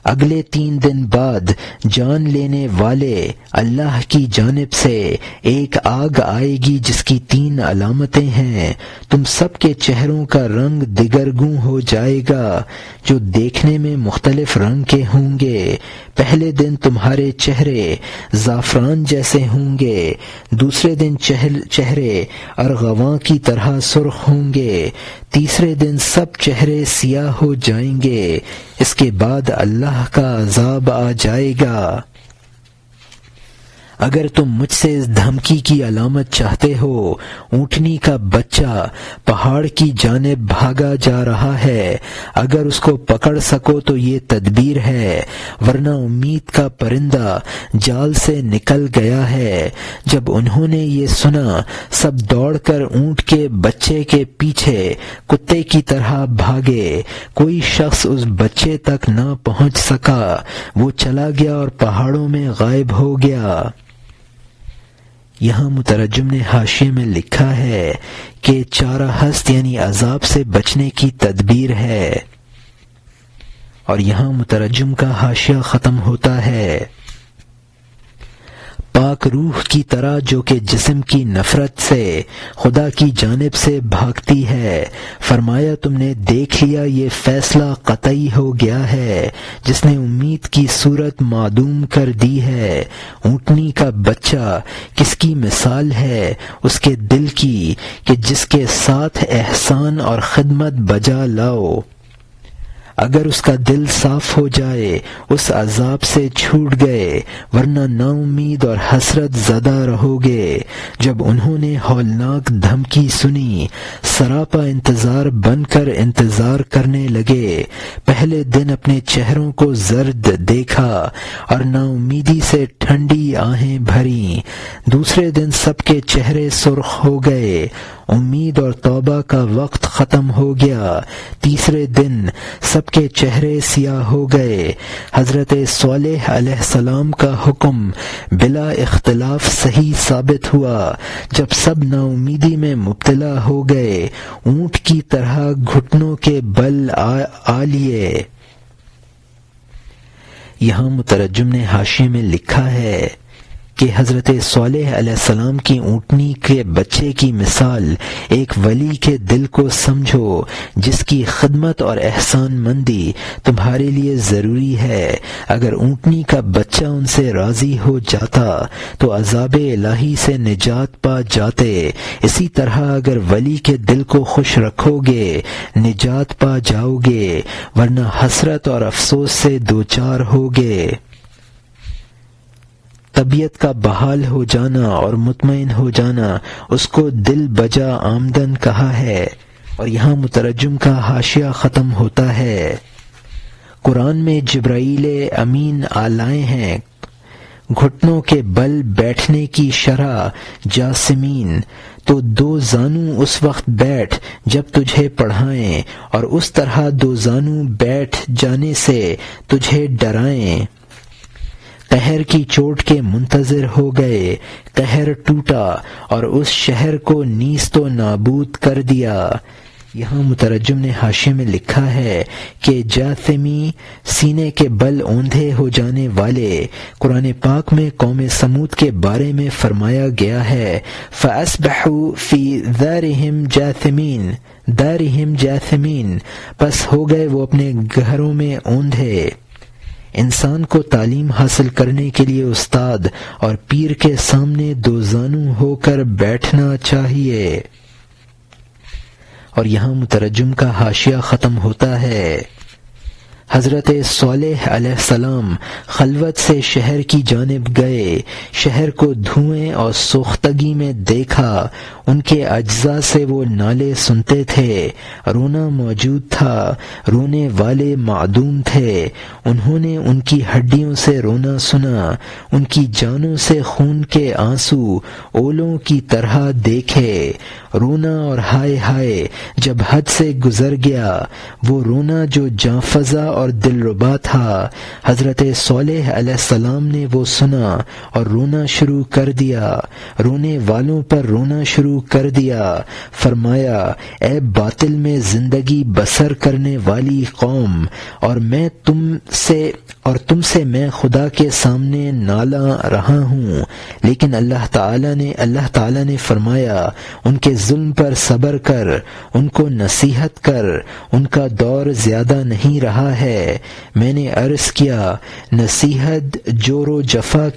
اگلے 3 دن بعد جان لینے والے اللہ کی جانب سے ایک آگ آئے گی جس کی 3 علامتیں ہیں۔ تم سب کے چہروں کا رنگ دگرگوں ہو جائے گا، جو دیکھنے میں مختلف رنگ کے ہوں گے۔ پہلے دن تمہارے چہرے زعفران جیسے ہوں گے، دوسرے دن چہرے ارغواں کی طرح سرخ ہوں گے، تیسرے دن سب چہرے سیاہ ہو جائیں گے۔ اس کے بعد اللہ کا عذاب آ جائے گا۔ اگر تم مجھ سے اس دھمکی کی علامت چاہتے ہو، اونٹنی کا بچہ پہاڑ کی جانب بھاگا جا رہا ہے، اگر اس کو پکڑ سکو تو یہ تدبیر ہے، ورنہ امید کا پرندہ جال سے نکل گیا ہے۔ جب انہوں نے یہ سنا، سب دوڑ کر اونٹ کے بچے کے پیچھے کتے کی طرح بھاگے۔ کوئی شخص اس بچے تک نہ پہنچ سکا، وہ چلا گیا اور پہاڑوں میں غائب ہو گیا۔ یہاں مترجم نے حاشیے میں لکھا ہے کہ چارہ ہست یعنی عذاب سے بچنے کی تدبیر ہے، اور یہاں مترجم کا حاشیہ ختم ہوتا ہے۔ پاک روح کی طرح جو کہ جسم کی نفرت سے خدا کی جانب سے بھاگتی ہے، فرمایا تم نے دیکھ لیا یہ فیصلہ قطعی ہو گیا ہے، جس نے امید کی صورت معدوم کر دی ہے۔ اونٹنی کا بچہ کس کی مثال ہے؟ اس کے دل کی کہ جس کے ساتھ احسان اور خدمت بجا لاؤ۔ اگر اس کا دل صاف ہو جائے اس عذاب سے چھوٹ گئے، ورنہ نا امید اور حسرت زدہ رہو گے۔ جب انہوں نے ہولناک دھمکی سنی، سراپا انتظار بن کر انتظار کرنے لگے۔ پہلے دن اپنے چہروں کو زرد دیکھا اور نا امیدی سے ٹھنڈی آہیں بھریں، دوسرے دن سب کے چہرے سرخ ہو گئے، امید اور توبہ کا وقت ختم ہو گیا، تیسرے دن سب کے چہرے سیاہ ہو گئے۔ حضرت صالح علیہ السلام کا حکم بلا اختلاف صحیح ثابت ہوا۔ جب سب نا امیدی میں مبتلا ہو گئے، اونٹ کی طرح گھٹنوں کے بل آ لیے۔ یہاں مترجم نے حاشیے میں لکھا ہے کہ حضرت صالح علیہ السلام کی اونٹنی کے بچے کی مثال ایک ولی کے دل کو سمجھو، جس کی خدمت اور احسان مندی تمہارے لیے ضروری ہے۔ اگر اونٹنی کا بچہ ان سے راضی ہو جاتا تو عذاب الہی سے نجات پا جاتے، اسی طرح اگر ولی کے دل کو خوش رکھو گے نجات پا جاؤ گے، ورنہ حسرت اور افسوس سے دوچار ہوگے۔ طبیعت کا بحال ہو جانا اور مطمئن ہو جانا اس کو دل بجا آمدن کہا ہے، اور یہاں مترجم کا حاشیہ ختم ہوتا ہے۔ قرآن میں جبرائیل امین آلائے ہیں، گھٹنوں کے بل بیٹھنے کی شرح جاسمین، تو 2 زانو اس وقت بیٹھ جب تجھے پڑھائیں، اور اس طرح 2 زانو بیٹھ جانے سے تجھے ڈرائیں۔ قہر کی چوٹ کے منتظر ہو گئے، قہر ٹوٹا اور اس شہر کو نیست و نابود کر دیا۔ یہاں مترجم نے حاشیے میں لکھا ہے کہ جاثمی سینے کے بل اوندھے ہو جانے والے، قرآن پاک میں قوم سمود کے بارے میں فرمایا گیا ہے فَأَصْبَحُوا فِي دَارِهِمْ جَاثِمِينَ، پس ہو گئے وہ اپنے گھروں میں اوندھے۔ انسان کو تعلیم حاصل کرنے کے لیے استاد اور پیر کے سامنے 2 زانو ہو کر بیٹھنا چاہیے۔ اور یہاں مترجم کا حاشیہ ختم ہوتا ہے۔ حضرت صالح علیہ السلام خلوت سے شہر کی جانب گئے، شہر کو دھوئیں اور سوختگی میں دیکھا، ان کے اجزاء سے وہ نالے سنتے تھے، رونا موجود تھا، رونے والے معدوم تھے، انہوں نے ان کی ہڈیوں سے رونا سنا، ان کی جانوں سے خون کے آنسو اولوں کی طرح دیکھے، رونا اور ہائے ہائے جب حد سے گزر گیا، وہ رونا جو جاں فزا اور دلربا تھا، حضرت صالح علیہ السلام نے وہ سنا اور رونا شروع کر دیا، رونے والوں پر رونا شروع کر دیا۔ فرمایا، اے باطل میں زندگی بسر کرنے والی قوم، اور تم سے میں خدا کے سامنے نالاں رہا ہوں، لیکن اللہ تعالی نے فرمایا ان کے ظلم پر صبر کر، ان کو نصیحت کر، ان کا دور زیادہ نہیں رہا ہے۔ میں نے عرض کیا، نصیحت جور و جفا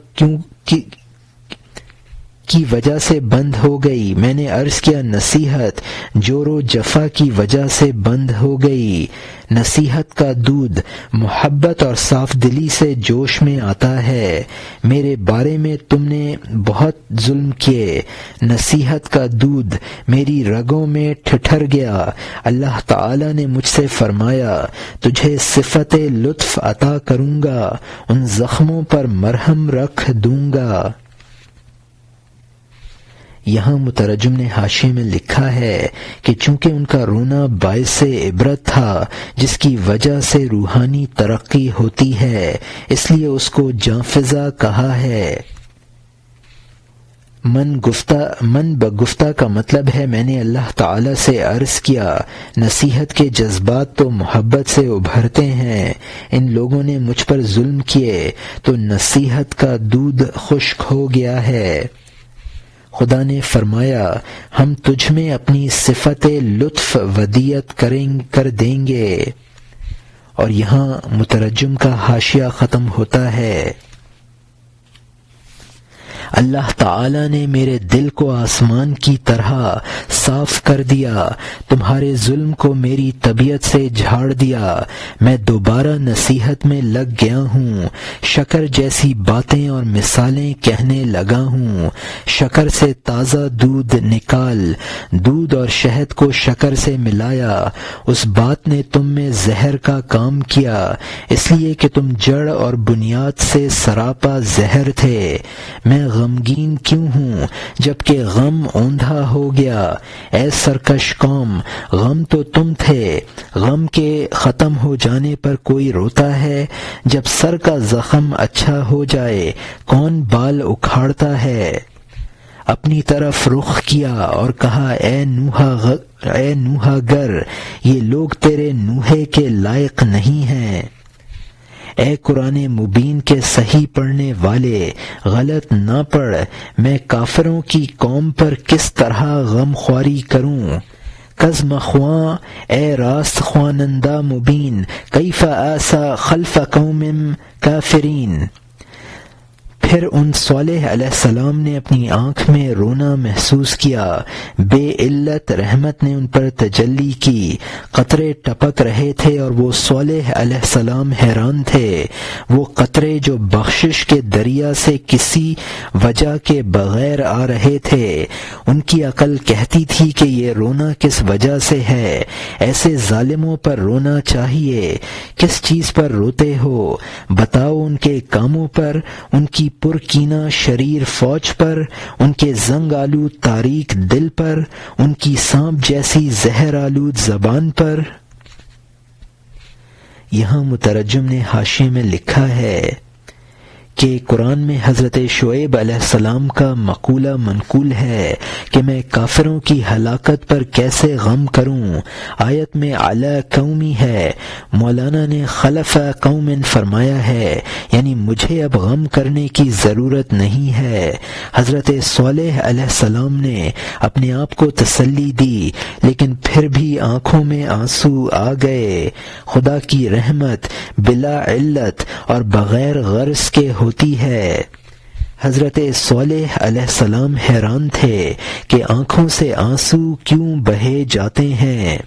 کی وجہ سے بند ہو گئی۔ میں نے عرض کیا، نصیحت جور و جفا کی وجہ سے بند ہو گئی۔ نصیحت کا دودھ محبت اور صاف دلی سے جوش میں آتا ہے۔ میرے بارے میں تم نے بہت ظلم کیے، نصیحت کا دودھ میری رگوں میں ٹھٹر گیا۔ اللہ تعالی نے مجھ سے فرمایا، تجھے صفت لطف عطا کروں گا، ان زخموں پر مرہم رکھ دوں گا۔ یہاں مترجم نے حاشیے میں لکھا ہے کہ چونکہ ان کا رونا باعث عبرت تھا، جس کی وجہ سے روحانی ترقی ہوتی ہے، اس لیے اس کو جاں فزا کہا ہے۔ من بگفتہ کا مطلب ہے میں نے اللہ تعالی سے عرض کیا، نصیحت کے جذبات تو محبت سے ابھرتے ہیں، ان لوگوں نے مجھ پر ظلم کیے تو نصیحت کا دودھ خشک ہو گیا ہے۔ خدا نے فرمایا، ہم تجھ میں اپنی صفت لطف ودیعت کر دیں گے۔ اور یہاں مترجم کا حاشیہ ختم ہوتا ہے۔ اللہ تعالی نے میرے دل کو آسمان کی طرح صاف کر دیا، تمہارے ظلم کو میری طبیعت سے جھاڑ دیا، میں دوبارہ نصیحت میں لگ گیا ہوں، شکر جیسی باتیں اور مثالیں کہنے لگا ہوں۔ شکر سے تازہ دودھ نکال، دودھ اور شہد کو شکر سے ملایا، اس بات نے تم میں زہر کا کام کیا، اس لیے کہ تم جڑ اور بنیاد سے سراپا زہر تھے۔ میں غمگین کیوں ہوں جبکہ غم اوندھا ہو گیا؟ اے سرکش قوم، غم تو تم تھے۔ غم کے ختم ہو جانے پر کوئی روتا ہے؟ جب سر کا زخم اچھا ہو جائے کون بال اکھاڑتا ہے؟ اپنی طرف رخ کیا اور کہا، اے نوحہ گر، یہ لوگ تیرے نوحے کے لائق نہیں ہیں۔ اے قرآن مبین کے صحیح پڑھنے والے، غلط نہ پڑھ، میں کافروں کی قوم پر کس طرح غم خواری کروں؟ کز مخواں اے راست خوانندہ مبین، کیف آسا خلف قوم کافرین۔ پھر ان صالح علیہ السلام نے اپنی آنکھ میں رونا محسوس کیا، بے علت رحمت نے ان پر تجلی کی، قطرے ٹپک رہے تھے اور وہ صالح علیہ السلام حیران تھے۔ وہ قطرے جو بخشش کے دریا سے کسی وجہ کے بغیر آ رہے تھے، ان کی عقل کہتی تھی کہ یہ رونا کس وجہ سے ہے؟ ایسے ظالموں پر رونا چاہیے۔ کس چیز پر روتے ہو؟ بتاؤ، ان کے کاموں پر، ان کی پرکینہ شریر فوج پر، ان کے زنگ آلود تاریک دل پر، ان کی سانپ جیسی زہر آلود زبان پر۔ یہاں مترجم نے حاشیے میں لکھا ہے کہ قرآن میں حضرت شعیب علیہ السلام کا مقولہ منقول ہے کہ میں کافروں کی ہلاکت پر کیسے غم کروں۔ آیت میں علی قومی ہے، مولانا نے خلف قوم فرمایا ہے، یعنی مجھے اب غم کرنے کی ضرورت نہیں ہے۔ حضرت صالح علیہ السلام نے اپنے آپ کو تسلی دی، لیکن پھر بھی آنکھوں میں آنسو آ گئے۔ خدا کی رحمت بلا علت اور بغیر غرض کے ہوتی ہے۔ حضرت صالح علیہ السلام حیران تھے کہ آنکھوں سے آنسو کیوں بہے جاتے ہیں۔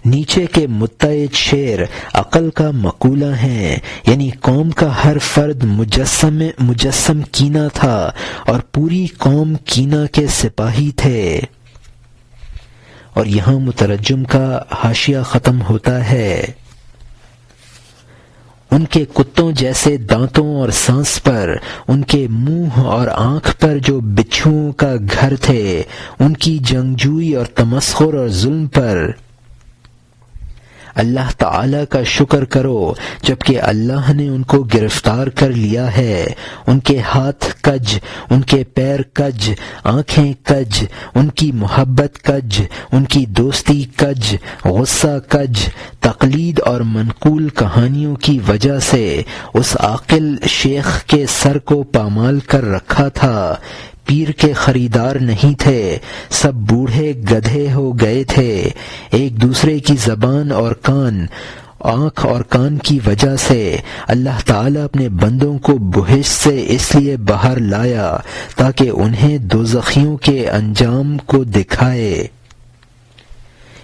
نیچے کے متعدد شعر عقل کا مقولہ ہیں، یعنی قوم کا ہر فرد مجسم کینہ تھا اور پوری قوم کینہ کے سپاہی تھے۔ اور یہاں مترجم کا حاشیہ ختم ہوتا ہے۔ ان کے کتوں جیسے دانتوں اور سانس پر، ان کے منہ اور آنکھ پر جو بچھوؤں کا گھر تھے، ان کی جنگجوئی اور تمسخر اور ظلم پر اللہ تعالی کا شکر کرو، جبکہ اللہ نے ان کو گرفتار کر لیا ہے۔ ان کے ہاتھ کج، ان کے پیر کج، آنکھیں کج، ان کی محبت کج، ان کی دوستی کج، غصہ کج، تقلید اور منقول کہانیوں کی وجہ سے اس عاقل شیخ کے سر کو پامال کر رکھا تھا۔ پیر کے خریدار نہیں تھے، سب بوڑھے گدھے ہو گئے تھے۔ ایک دوسرے کی زبان اور کان، آنکھ اور کان کی وجہ سے اللہ تعالیٰ اپنے بندوں کو بہشت سے اس لیے باہر لایا تاکہ انہیں دوزخیوں کے انجام کو دکھائے۔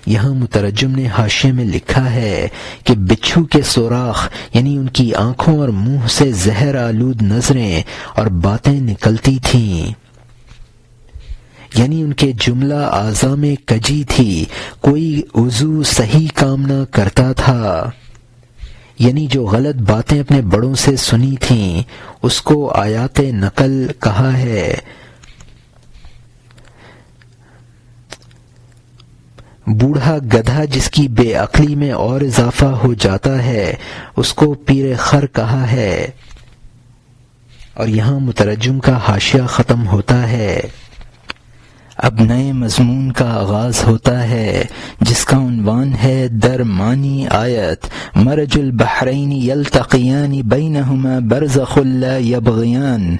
یہاں مترجم نے حاشیے میں لکھا ہے کہ بچھو کے سوراخ یعنی ان کی آنکھوں اور منہ سے زہر آلود نظریں اور باتیں نکلتی تھیں، یعنی ان کے جملہ اعضاء میں کجی تھی، کوئی عضو صحیح کام نہ کرتا تھا، یعنی جو غلط باتیں اپنے بڑوں سے سنی تھیں اس کو آیات نقل کہا ہے۔ بوڑھا گدھا جس کی بے عقلی میں اور اضافہ ہو جاتا ہے اس کو پیر خر کہا ہے۔ اور یہاں مترجم کا حاشیہ ختم ہوتا ہے۔ اب نئے مضمون کا آغاز ہوتا ہے جس کا عنوان ہے در معنی آیت مرج البحرین یلتقیان بینہما برزخ لا یبغیان،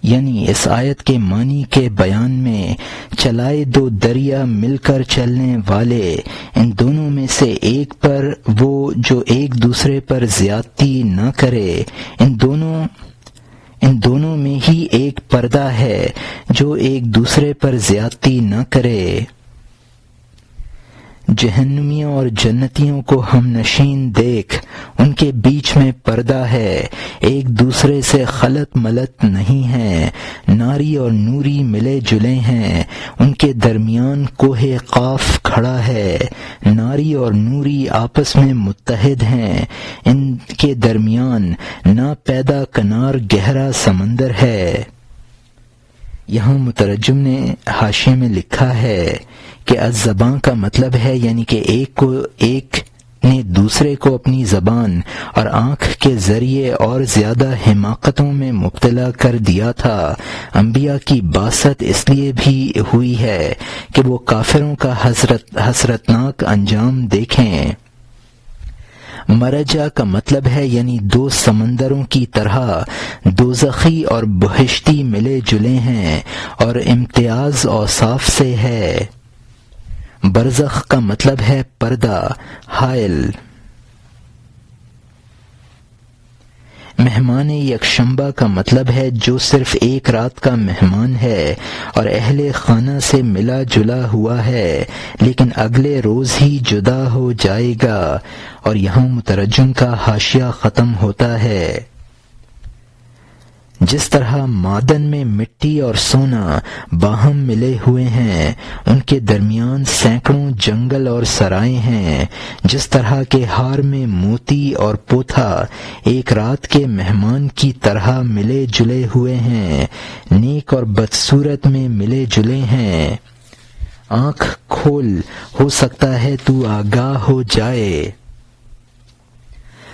یعنی اس آیت کے معنی کے بیان میں چلائے دو دریا مل کر چلنے والے، ان دونوں میں سے ایک پر وہ جو ایک دوسرے پر زیادتی نہ کرے، ان دونوں میں ہی ایک پردہ ہے جو ایک دوسرے پر زیادتی نہ کرے۔ جہنمیوں اور جنتیوں کو ہم نشین دیکھ، ان کے بیچ میں پردہ ہے، ایک دوسرے سے خلط ملط نہیں ہے، ناری اور نوری ملے جلے ہیں، ان کے درمیان کوہ قاف کھڑا ہے، ناری اور نوری آپس میں متحد ہیں، ان کے درمیان نا پیدا کنار گہرا سمندر ہے۔ یہاں مترجم نے حاشیے میں لکھا ہے کہ الزبان کا مطلب ہے یعنی کہ ایک نے دوسرے کو اپنی زبان اور آنکھ کے ذریعے اور زیادہ حماقتوں میں مبتلا کر دیا تھا۔ انبیاء کی بعثت اس لیے بھی ہوئی ہے کہ وہ کافروں کا حسرتناک انجام دیکھیں۔ مرجا کا مطلب ہے یعنی دو سمندروں کی طرح دوزخی اور بہشتی ملے جلے ہیں اور امتیاز اوصاف سے ہے۔ برزخ کا مطلب ہے پردہ، حائل۔ مہمان یکشنبہ کا مطلب ہے جو صرف ایک رات کا مہمان ہے اور اہل خانہ سے ملا جلا ہوا ہے لیکن اگلے روز ہی جدا ہو جائے گا۔ اور یہاں مترجم کا حاشیہ ختم ہوتا ہے۔ جس طرح معدن میں مٹی اور سونا باہم ملے ہوئے ہیں، ان کے درمیان سینکڑوں جنگل اور سرائے ہیں، جس طرح کے ہار میں موتی اور پوتھا ایک رات کے مہمان کی طرح ملے جلے ہوئے ہیں، نیک اور بدصورت میں ملے جلے ہیں۔ آنکھ کھول، ہو سکتا ہے تو آگاہ ہو جائے۔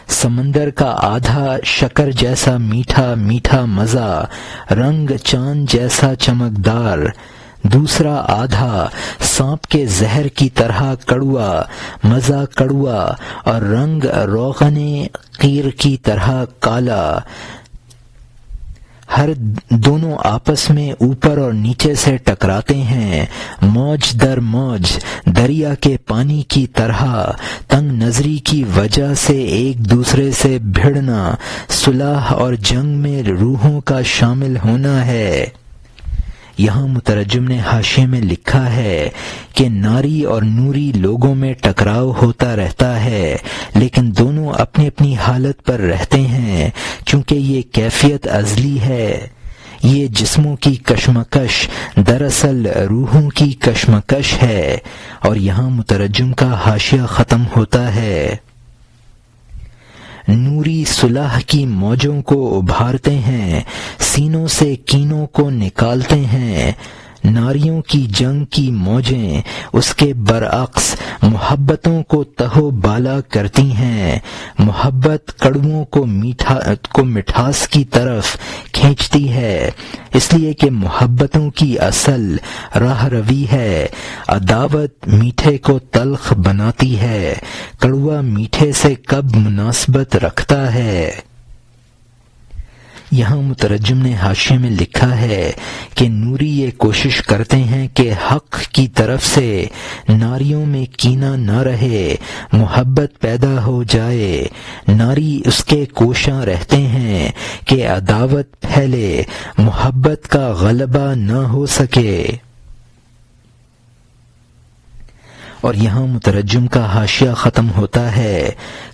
سمندر کا آدھا شکر جیسا میٹھا میٹھا مزہ، رنگ چاند جیسا چمکدار، دوسرا آدھا سانپ کے زہر کی طرح کڑوا، مزہ کڑوا اور رنگ روغن قیر کی طرح کالا۔ ہر دونوں آپس میں اوپر اور نیچے سے ٹکراتے ہیں، موج در موج دریا کے پانی کی طرح، تنگ نظری کی وجہ سے ایک دوسرے سے بھڑنا، صلح اور جنگ میں روحوں کا شامل ہونا ہے۔ یہاں مترجم نے حاشیے میں لکھا ہے کہ ناری اور نوری لوگوں میں ٹکراؤ ہوتا رہتا ہے لیکن دونوں اپنی اپنی حالت پر رہتے ہیں، چونکہ یہ کیفیت ازلی ہے۔ یہ جسموں کی کشمکش دراصل روحوں کی کشمکش ہے۔ اور یہاں مترجم کا حاشیہ ختم ہوتا ہے۔ نوری صلح کی موجوں کو ابھارتے ہیں، سینوں سے کینوں کو نکالتے ہیں۔ ناریوں کی جنگ کی موجیں اس کے برعکس محبتوں کو تہو بالا کرتی ہیں۔ محبت کڑووں کو مٹھاس کی طرف کھینچتی ہے، اس لیے کہ محبتوں کی اصل راہ روی ہے۔ عداوت میٹھے کو تلخ بناتی ہے، کڑوا میٹھے سے کب مناسبت رکھتا ہے؟ یہاں مترجم نے حاشیے میں لکھا ہے کہ نوری یہ کوشش کرتے ہیں کہ حق کی طرف سے ناریوں میں کینہ نہ رہے، محبت پیدا ہو جائے۔ ناری اس کے کوشاں رہتے ہیں کہ عداوت پھیلے، محبت کا غلبہ نہ ہو سکے۔ اور یہاں مترجم کا حاشیہ ختم ہوتا ہے۔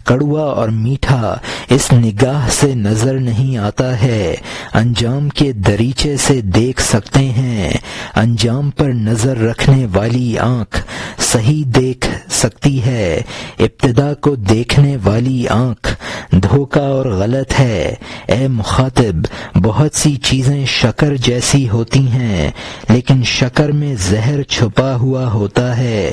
کڑوا اور میٹھا اس نگاہ سے نظر نہیں آتا ہے، انجام کے دریچے سے دیکھ سکتے ہیں۔ انجام پر نظر رکھنے والی آنکھ صحیح دیکھ سکتی ہے، ابتدا کو دیکھنے والی آنکھ دھوکہ اور غلط ہے۔ اے مخاطب، بہت سی چیزیں شکر جیسی ہوتی ہیں، لیکن شکر میں زہر چھپا ہوا ہوتا ہے۔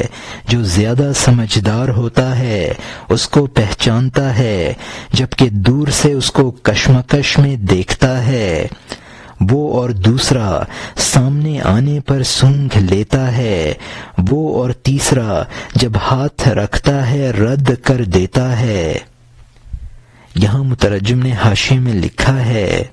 جو زیادہ سمجھدار ہوتا ہے اس کو پہچانتا ہے، جبکہ دور سے اس کو کشمکش میں دیکھتا ہے۔ وہ اور دوسرا سامنے آنے پر سونگھ لیتا ہے، وہ اور تیسرا جب ہاتھ رکھتا ہے رد کر دیتا ہے۔ یہاں مترجم نے حاشیے میں لکھا ہے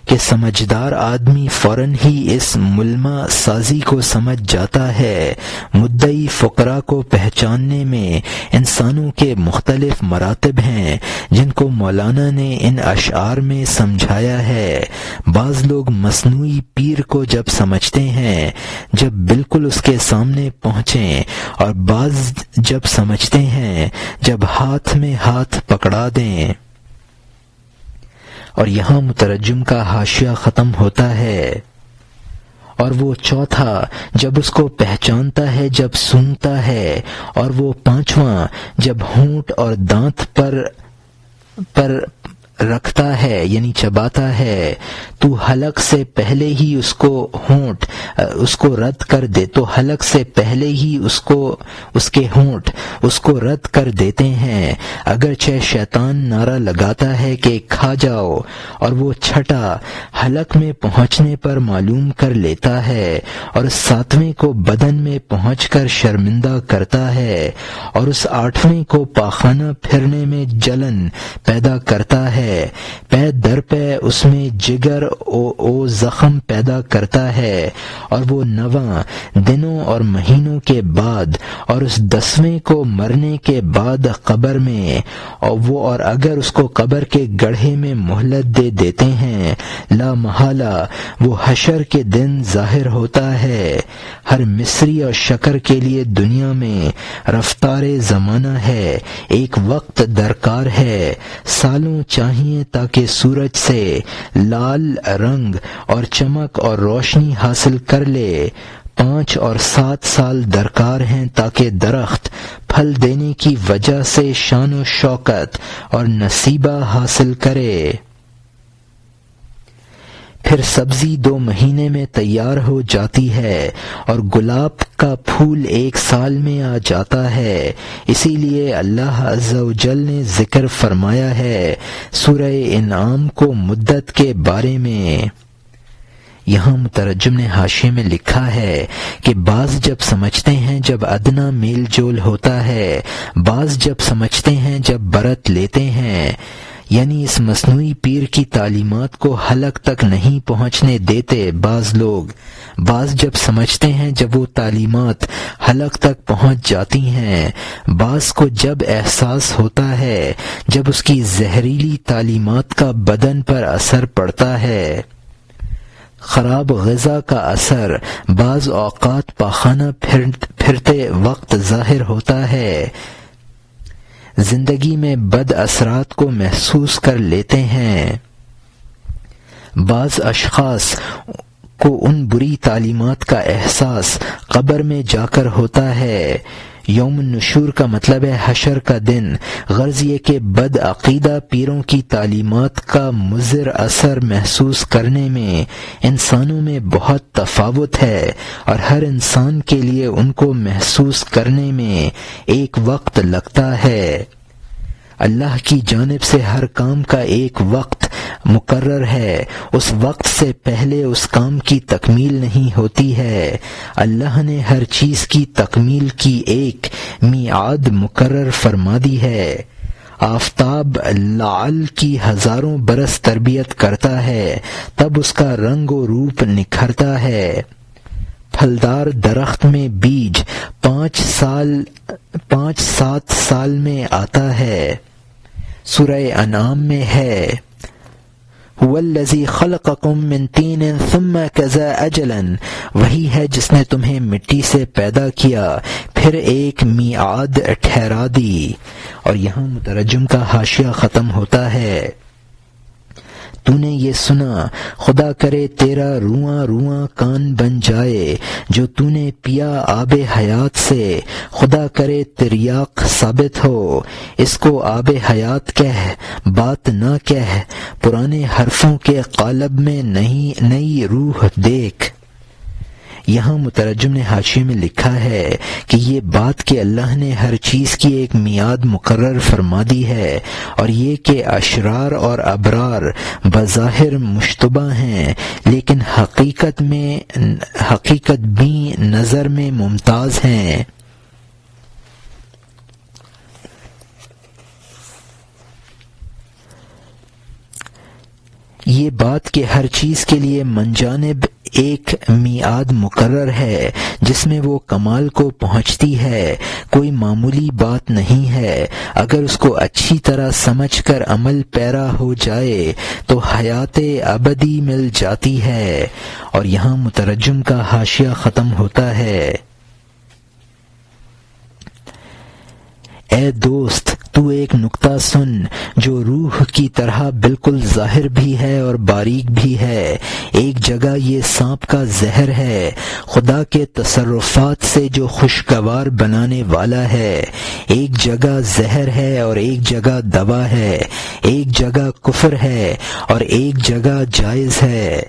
کہ سمجھدار آدمی فوراً ہی اس ملما سازی کو سمجھ جاتا ہے۔ مدعی فقراء کو پہچاننے میں انسانوں کے مختلف مراتب ہیں جن کو مولانا نے ان اشعار میں سمجھایا ہے۔ بعض لوگ مصنوعی پیر کو جب سمجھتے ہیں جب بالکل اس کے سامنے پہنچیں، اور بعض جب سمجھتے ہیں جب ہاتھ میں ہاتھ پکڑا دیں۔ اور یہاں مترجم کا حاشیہ ختم ہوتا ہے۔ اور وہ چوتھا جب اس کو پہچانتا ہے جب سونگتا ہے، اور وہ پانچواں جب ہونٹ اور دانت پر رکھتا ہے یعنی چباتا ہے۔ تو حلق سے پہلے ہی اس کو رد کر دے، تو حلق سے پہلے ہی اس کے ہونٹ اس کو رد کر دیتے ہیں، اگرچہ شیطان نعرہ لگاتا ہے کہ کھا جاؤ، اور وہ چھٹا حلق میں پہنچنے پر معلوم کر لیتا ہے، اور اس ساتویں کو بدن میں پہنچ کر شرمندہ کرتا ہے، اور اس آٹھویں کو پاخانہ پھرنے میں جلن پیدا کرتا ہے، پے در پے اس میں جگر او زخم پیدا کرتا ہے، اور وہ 9 دنوں اور مہینوں کے بعد، اور اس 10ویں کو مرنے کے بعد قبر میں، اور اگر اس کو قبر کے گڑھے میں مہلت دے دیتے ہیں، لا محالہ وہ حشر کے دن ظاہر ہوتا ہے۔ ہر مصری اور شکر کے لیے دنیا میں رفتار زمانہ ہے، ایک وقت درکار ہے، سالوں چاہیے تاکہ سورج سے لال رنگ اور چمک اور روشنی حاصل کر لے۔ 5 اور 7 سال درکار ہیں تاکہ درخت پھل دینے کی وجہ سے شان و شوکت اور نصیبہ حاصل کرے۔ پھر سبزی 2 مہینے میں تیار ہو جاتی ہے، اور گلاب کا پھول 1 سال میں آ جاتا ہے۔ اسی لیے اللہ عز و جل نے ذکر فرمایا ہے سورہ انعام کو مدت کے بارے میں۔ یہاں مترجم نے حاشیے میں لکھا ہے کہ بعض جب سمجھتے ہیں جب ادنا میل جول ہوتا ہے، بعض جب سمجھتے ہیں جب برت لیتے ہیں، یعنی اس مصنوعی پیر کی تعلیمات کو حلق تک نہیں پہنچنے دیتے بعض لوگ، بعض جب سمجھتے ہیں جب وہ تعلیمات حلق تک پہنچ جاتی ہیں، بعض کو جب احساس ہوتا ہے جب اس کی زہریلی تعلیمات کا بدن پر اثر پڑتا ہے۔ خراب غذا کا اثر بعض اوقات پاخانہ پھرتے وقت ظاہر ہوتا ہے۔ زندگی میں بد اثرات کو محسوس کر لیتے ہیں۔ بعض اشخاص کو ان بری تعلیمات کا احساس قبر میں جا کر ہوتا ہے۔ یوم النشور کا مطلب ہے حشر کا دن۔ غرض یہ کہ بد عقیدہ پیروں کی تعلیمات کا مضر اثر محسوس کرنے میں انسانوں میں بہت تفاوت ہے، اور ہر انسان کے لیے ان کو محسوس کرنے میں ایک وقت لگتا ہے۔ اللہ کی جانب سے ہر کام کا ایک وقت مقرر ہے، اس وقت سے پہلے اس کام کی تکمیل نہیں ہوتی ہے۔ اللہ نے ہر چیز کی تکمیل کی ایک میعاد مقرر فرما دی ہے۔ آفتاب لعل کی ہزاروں برس تربیت کرتا ہے، تب اس کا رنگ و روپ نکھرتا ہے۔ پھلدار درخت میں بیج 5-7 سال میں آتا ہے۔ سورہ انعام میں ہے هو الذی خلقکم من طین ثم قضى اجلا، وہی ہے جس نے تمہیں مٹی سے پیدا کیا پھر ایک میعاد ٹھہرا دی۔ اور یہاں مترجم کا حاشیہ ختم ہوتا ہے۔ تو نے یہ سنا، خدا کرے تیرا رواں رواں کان بن جائے جو تو نے پیا آب حیات سے، خدا کرے تریاق ثابت ہو، اس کو آب حیات کہہ بات نہ کہہ، پرانے حرفوں کے قالب میں نئی روح دیکھ۔ یہاں مترجم نے حاشیے میں لکھا ہے کہ یہ بات کہ اللہ نے ہر چیز کی ایک میعاد مقرر فرما دی ہے، اور یہ کہ اشرار اور ابرار بظاہر مشتبہ ہیں لیکن حقیقت بھی نظر میں ممتاز ہیں۔ یہ بات کہ ہر چیز کے لیے من جانب ایک میعاد مقرر ہے جس میں وہ کمال کو پہنچتی ہے، کوئی معمولی بات نہیں ہے۔ اگر اس کو اچھی طرح سمجھ کر عمل پیرا ہو جائے تو حیات ابدی مل جاتی ہے۔ اور یہاں مترجم کا حاشیہ ختم ہوتا ہے۔ اے دوست، تو ایک نکتہ سن جو روح کی طرح بالکل ظاہر بھی ہے اور باریک بھی ہے۔ ایک جگہ یہ سانپ کا زہر ہے، خدا کے تصرفات سے جو خوشگوار بنانے والا ہے۔ ایک جگہ زہر ہے اور ایک جگہ دوا ہے، ایک جگہ کفر ہے اور ایک جگہ جائز ہے۔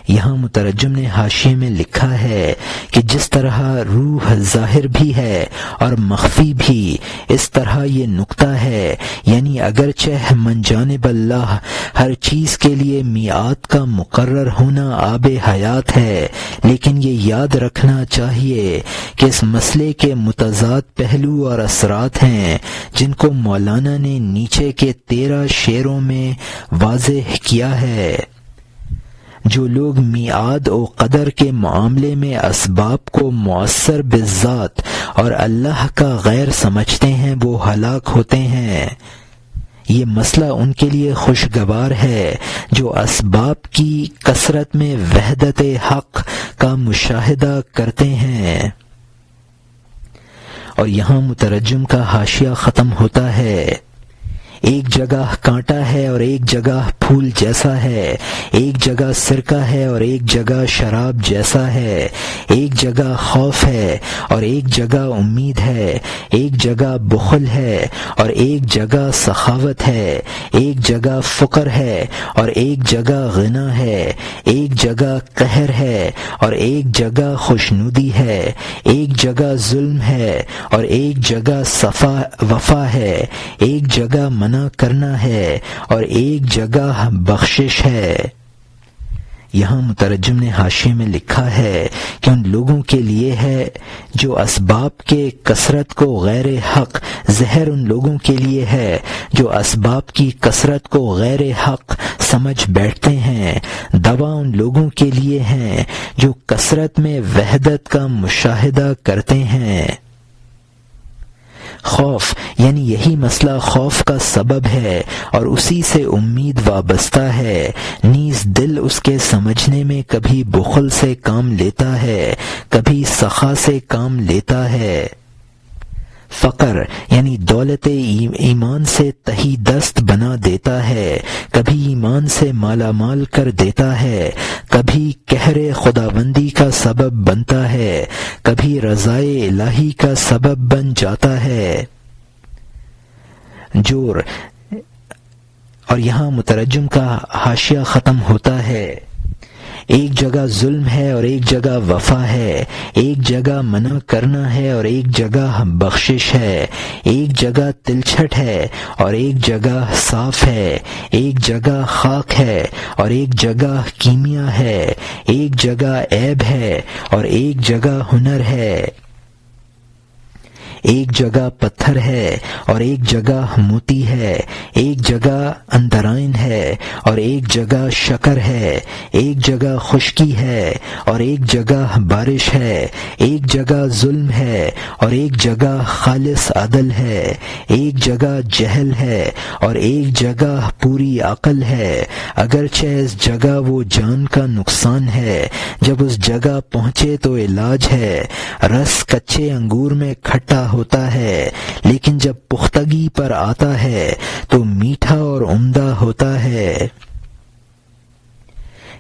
یہاں مترجم نے حاشیے میں لکھا ہے کہ جس طرح روح ظاہر بھی ہے اور مخفی بھی، اس طرح یہ نکتہ ہے، یعنی اگرچہ من جانب اللہ ہر چیز کے لیے میعاد کا مقرر ہونا آب حیات ہے، لیکن یہ یاد رکھنا چاہیے کہ اس مسئلے کے متضاد پہلو اور اثرات ہیں جن کو مولانا نے نیچے کے 13 شعروں میں واضح کیا ہے۔ جو لوگ میعاد و قدر کے معاملے میں اسباب کو مؤثر بالذات اور اللہ کا غیر سمجھتے ہیں وہ ہلاک ہوتے ہیں۔ یہ مسئلہ ان کے لیے خوشگوار ہے جو اسباب کی کثرت میں وحدت حق کا مشاہدہ کرتے ہیں۔ اور یہاں مترجم کا حاشیہ ختم ہوتا ہے۔ ایک جگہ کانٹا ہے اور ایک جگہ پھول جیسا ہے، ایک جگہ سرکہ ہے اور ایک جگہ شراب جیسا ہے، ایک جگہ خوف ہے اور ایک جگہ امید ہے، ایک جگہ بخل ہے اور ایک جگہ سخاوت ہے، ایک جگہ فقر ہے اور ایک جگہ غنا ہے، ایک جگہ قہر ہے اور ایک جگہ خوشنودی ہے، ایک جگہ ظلم ہے اور ایک جگہ وفا ہے، ایک جگہ منع کرنا ہے اور ایک جگہ بخشش ہے۔ یہاں مترجم نے حاشیے میں لکھا ہے کہ ان لوگوں کے لیے ہے جو اسباب کے کثرت کو غیر حق، زہر ان لوگوں کے لیے ہے جو اسباب کی کثرت کو غیر حق سمجھ بیٹھتے ہیں، دوا ان لوگوں کے لیے ہیں جو کثرت میں وحدت کا مشاہدہ کرتے ہیں۔ خوف یعنی یہی مسئلہ خوف کا سبب ہے اور اسی سے امید وابستہ ہے، نیز دل اس کے سمجھنے میں کبھی بخل سے کام لیتا ہے، کبھی سخا سے کام لیتا ہے۔ فقر یعنی دولت ایمان سے تہی دست بنا دیتا ہے، کبھی ایمان سے مالا مال کر دیتا ہے، کبھی قہر خداوندی کا سبب بنتا ہے، کبھی رضائے الہی کا سبب بن جاتا ہے۔ جور، اور یہاں مترجم کا حاشیہ ختم ہوتا ہے۔ ایک جگہ ظلم ہے اور ایک جگہ وفا ہے، ایک جگہ منع کرنا ہے اور ایک جگہ بخشش ہے، ایک جگہ تلچھٹ ہے اور ایک جگہ صاف ہے، ایک جگہ خاک ہے اور ایک جگہ کیمیا ہے، ایک جگہ عیب ہے اور ایک جگہ ہنر ہے، ایک جگہ پتھر ہے اور ایک جگہ موتی ہے، ایک جگہ اندرائن ہے اور ایک جگہ شکر ہے، ایک جگہ خشکی ہے اور ایک جگہ بارش ہے، ایک جگہ ظلم ہے اور ایک جگہ خالص عدل ہے، ایک جگہ جہل ہے اور ایک جگہ پوری عقل ہے۔ اگرچہ اس جگہ وہ جان کا نقصان ہے، جب اس جگہ پہنچے تو علاج ہے۔ رس کچے انگور میں کھٹا ہوتا ہے، لیکن جب پختگی پر آتا ہے تو میٹھا اور عمدہ ہوتا ہے۔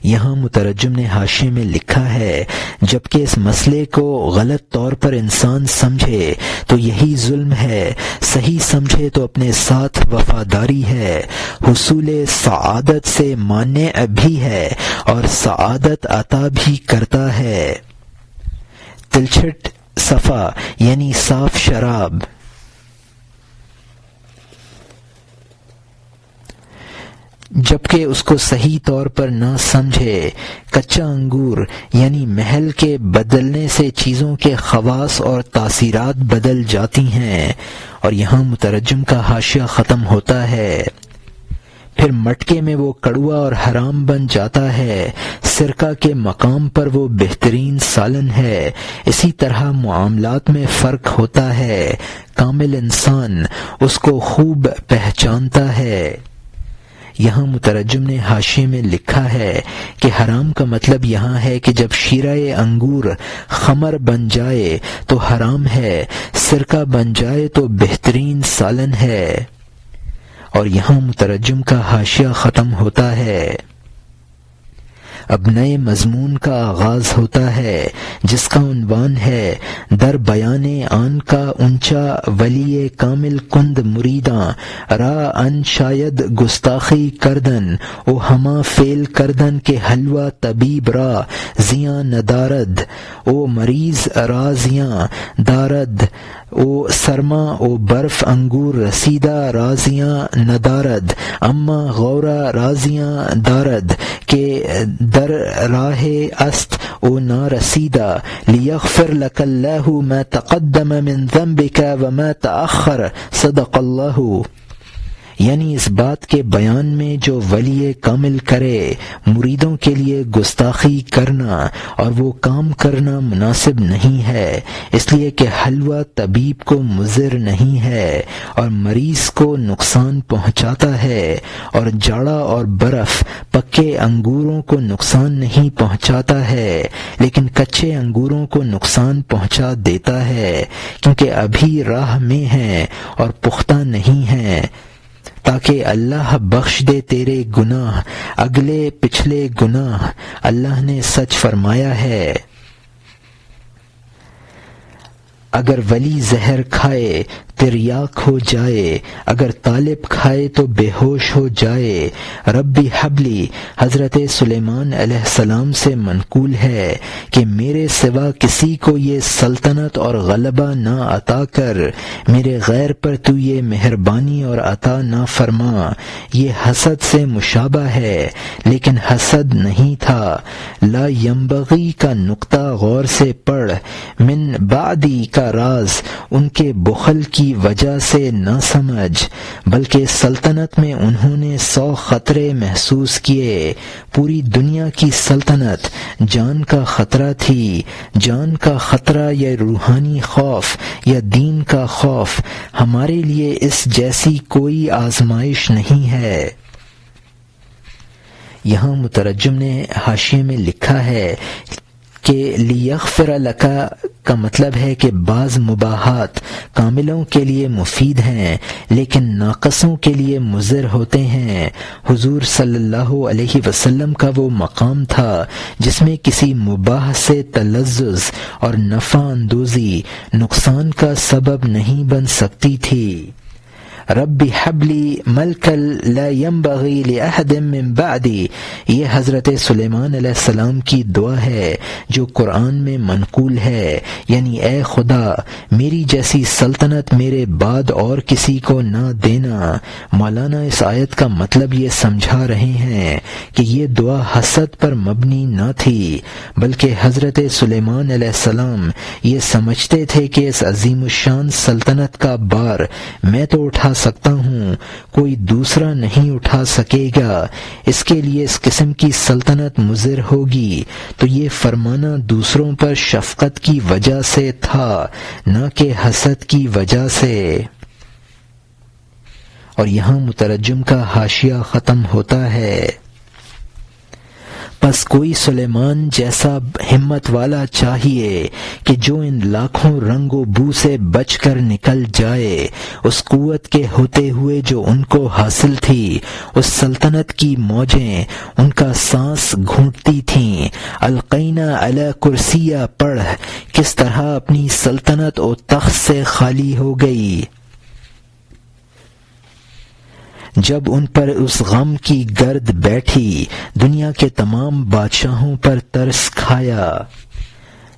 یہاں مترجم نے حاشیے میں لکھا ہے، جبکہ اس مسئلے کو غلط طور پر انسان سمجھے تو یہی ظلم ہے، صحیح سمجھے تو اپنے ساتھ وفاداری ہے، حصول سعادت سے مانع بھی ہے اور سعادت عطا بھی کرتا ہے۔ تلچھٹ صفا یعنی صاف شراب۔ جبکہ اس کو صحیح طور پر نہ سمجھے، کچا انگور یعنی محل کے بدلنے سے چیزوں کے خواص اور تاثیرات بدل جاتی ہیں۔ اور یہاں مترجم کا حاشیہ ختم ہوتا ہے۔ پھر مٹکے میں وہ کڑوا اور حرام بن جاتا ہے، سرکہ کے مقام پر وہ بہترین سالن ہے۔ اسی طرح معاملات میں فرق ہوتا ہے، کامل انسان اس کو خوب پہچانتا ہے۔ یہاں مترجم نے حاشیے میں لکھا ہے کہ حرام کا مطلب یہاں ہے کہ جب شیرہ انگور خمر بن جائے تو حرام ہے، سرکہ بن جائے تو بہترین سالن ہے۔ اور یہاں مترجم کا حاشیہ ختم ہوتا ہے۔ اب نئے مضمون کا آغاز ہوتا ہے، جس کا عنوان ہے در بیان آن کا اونچا ولی کامل کند مریداں را ان شاید گستاخی کردن او ہما فعل کردن کے حلوہ طبیب را زیاں ندارد او مریض را زیاں دارد او سرما او برف انگور رسیدہ رازیاں ندارد اما غورا رازیاں دارد کہ در راہ است او نا رسیدہ لیغفر لک اللہ ما تقدم من ذنبک وما تأخر صدق اللہ۔ یعنی اس بات کے بیان میں جو ولی کامل کرے، مریدوں کے لیے گستاخی کرنا اور وہ کام کرنا مناسب نہیں ہے، اس لیے کہ حلوہ طبیب کو مضر نہیں ہے اور مریض کو نقصان پہنچاتا ہے، اور جاڑا اور برف پکے انگوروں کو نقصان نہیں پہنچاتا ہے لیکن کچے انگوروں کو نقصان پہنچا دیتا ہے، کیونکہ ابھی راہ میں ہیں اور پختہ نہیں ہیں، تاکہ اللہ بخش دے تیرے گناہ اگلے پچھلے گناہ۔ اللہ نے سچ فرمایا ہے، اگر ولی زہر کھائے تریاک ہو جائے، اگر طالب کھائے تو بے ہوش ہو جائے۔ ربی حبلی حضرت سلیمان علیہ السلام سے منقول ہے کہ میرے سوا کسی کو یہ سلطنت اور غلبہ نہ عطا کر، میرے غیر پر تو یہ مہربانی اور عطا نہ فرما۔ یہ حسد سے مشابہ ہے لیکن حسد نہیں تھا۔ لا ینبغی کا نقطہ غور سے پڑھ، من بعدی کا راز ان کے بخل کی وجہ سے نہ سمجھ، بلکہ سلطنت میں انہوں نے 100 خطرے محسوس کیے۔ پوری دنیا کی سلطنت جان کا خطرہ تھی، جان کا خطرہ یا روحانی خوف یا دین کا خوف، ہمارے لیے اس جیسی کوئی آزمائش نہیں ہے۔ یہاں مترجم نے حاشیے میں لکھا ہے کہ لیغفر لک کا مطلب ہے کہ بعض مباحات کاملوں کے لیے مفید ہیں لیکن ناقصوں کے لیے مضر ہوتے ہیں۔ حضور صلی اللہ علیہ وسلم کا وہ مقام تھا جس میں کسی مباح سے تلذذ اور نفع اندوزی نقصان کا سبب نہیں بن سکتی تھی۔ رب حب لی ملکا لا ينبغی لأحد من بعدی، یہ حضرت سلیمان علیہ السلام کی دعا ہے جو قرآن میں منقول ہے، یعنی اے خدا میری جیسی سلطنت میرے بعد اور کسی کو نہ دینا۔ مولانا اس آیت کا مطلب یہ سمجھا رہے ہیں کہ یہ دعا حسد پر مبنی نہ تھی، بلکہ حضرت سلیمان علیہ السلام یہ سمجھتے تھے کہ اس عظیم الشان سلطنت کا بار میں تو اٹھا سکتا ہوں، کوئی دوسرا نہیں اٹھا سکے گا، اس کے لیے اس قسم کی سلطنت مضر ہوگی، تو یہ فرمانا دوسروں پر شفقت کی وجہ سے تھا نہ کہ حسد کی وجہ سے۔ اور یہاں مترجم کا حاشیہ ختم ہوتا ہے۔ پس کوئی سلیمان جیسا ہمت والا چاہیے کہ جو ان لاکھوں رنگ و بو سے بچ کر نکل جائے، اس قوت کے ہوتے ہوئے جو ان کو حاصل تھی، اس سلطنت کی موجیں ان کا سانس گھونٹتی تھیں۔ القینا علی کرسیہ پڑھ کس طرح اپنی سلطنت و تخت سے خالی ہو گئی جب ان پر اس غم کی گرد بیٹھی، دنیا کے تمام بادشاہوں پر ترس کھایا۔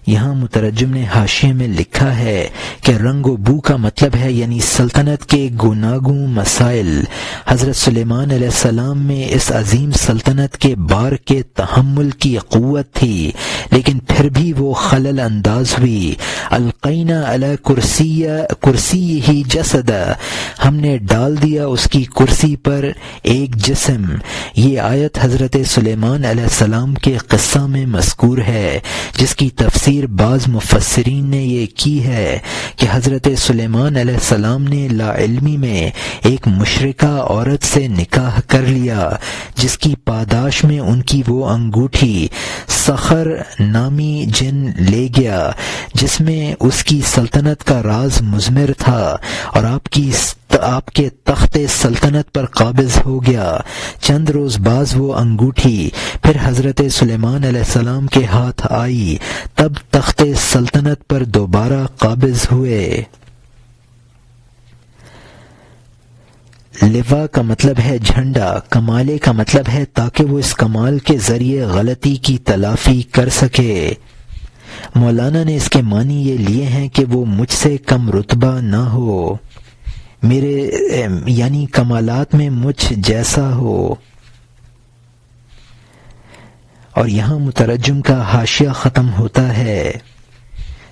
یہاں مترجم نے حاشیے میں لکھا ہے کہ رنگ و بو کا مطلب ہے یعنی سلطنت کے گوناگوں مسائل۔ حضرت سلیمان علیہ السلام میں اس عظیم سلطنت کے بار کے تحمل کی قوت تھی، لیکن پھر بھی وہ خلل انداز ہوئی۔ القینا علی کرسی ہی جسد، ہم نے ڈال دیا اس کی کرسی پر ایک جسم۔ یہ آیت حضرت سلیمان علیہ السلام کے قصہ میں مذکور ہے، جس کی تفسیر بعض مفسرین نے یہ کی ہے کہ حضرت سلیمان علیہ السلام نے لا علمی میں ایک مشرکہ عورت سے نکاح کر لیا، جس کی پاداش میں ان کی وہ انگوٹھی سخر نامی جن لے گیا جس میں اس کی سلطنت کا راز مضمر تھا، اور آپ کے تخت سلطنت پر قابض ہو گیا۔ چند روز بعد وہ انگوٹھی پھر حضرت سلیمان علیہ السلام کے ہاتھ آئی، تب تخت سلطنت پر دوبارہ قابض ہوئے۔ لوا کا مطلب ہے جھنڈا، کمالے کا مطلب ہے تاکہ وہ اس کمال کے ذریعے غلطی کی تلافی کر سکے۔ مولانا نے اس کے معنی یہ لیے ہیں کہ وہ مجھ سے کم رتبہ نہ ہو، میرے یعنی کمالات میں مجھ جیسا ہو۔ اور یہاں مترجم کا حاشیہ ختم ہوتا ہے۔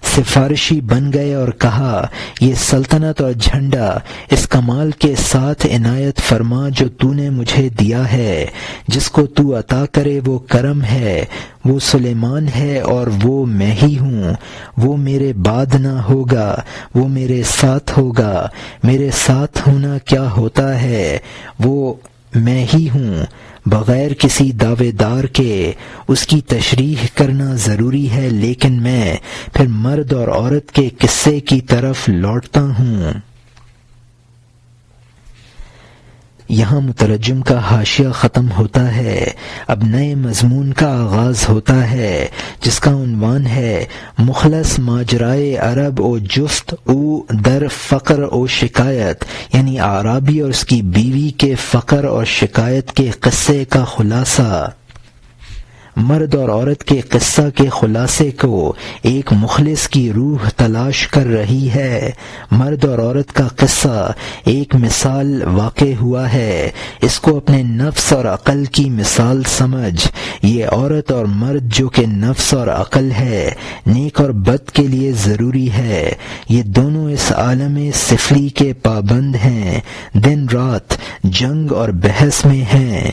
سفارشی بن گئے اور کہا، یہ سلطنت اور جھنڈا اس کمال کے ساتھ عنایت فرما جو تو نے مجھے دیا ہے، جس کو تو عطا کرے وہ کرم ہے، وہ سلیمان ہے اور وہ میں ہی ہوں، وہ میرے بعد نہ ہوگا، وہ میرے ساتھ ہوگا۔ میرے ساتھ ہونا کیا ہوتا ہے؟ وہ میں ہی ہوں، بغیر کسی دعوے دار کے اس کی تشریح کرنا ضروری ہے، لیکن میں پھر مرد اور عورت کے قصے کی طرف لوٹتا ہوں۔ یہاں مترجم کا حاشیہ ختم ہوتا ہے۔ اب نئے مضمون کا آغاز ہوتا ہے جس کا عنوان ہے مخلص ماجرائے عرب و جفت او در فقر و شکایت، یعنی اعرابی اور اس کی بیوی کے فقر اور شکایت کے قصے کا خلاصہ۔ مرد اور عورت کے قصہ کے خلاصے کو ایک مخلص کی روح تلاش کر رہی ہے۔ مرد اور عورت کا قصہ ایک مثال واقع ہوا ہے، اس کو اپنے نفس اور عقل کی مثال سمجھ۔ یہ عورت اور مرد جو کہ نفس اور عقل ہے، نیک اور بد کے لیے ضروری ہے، یہ دونوں اس عالم سفلی کے پابند ہیں، دن رات جنگ اور بحث میں ہیں۔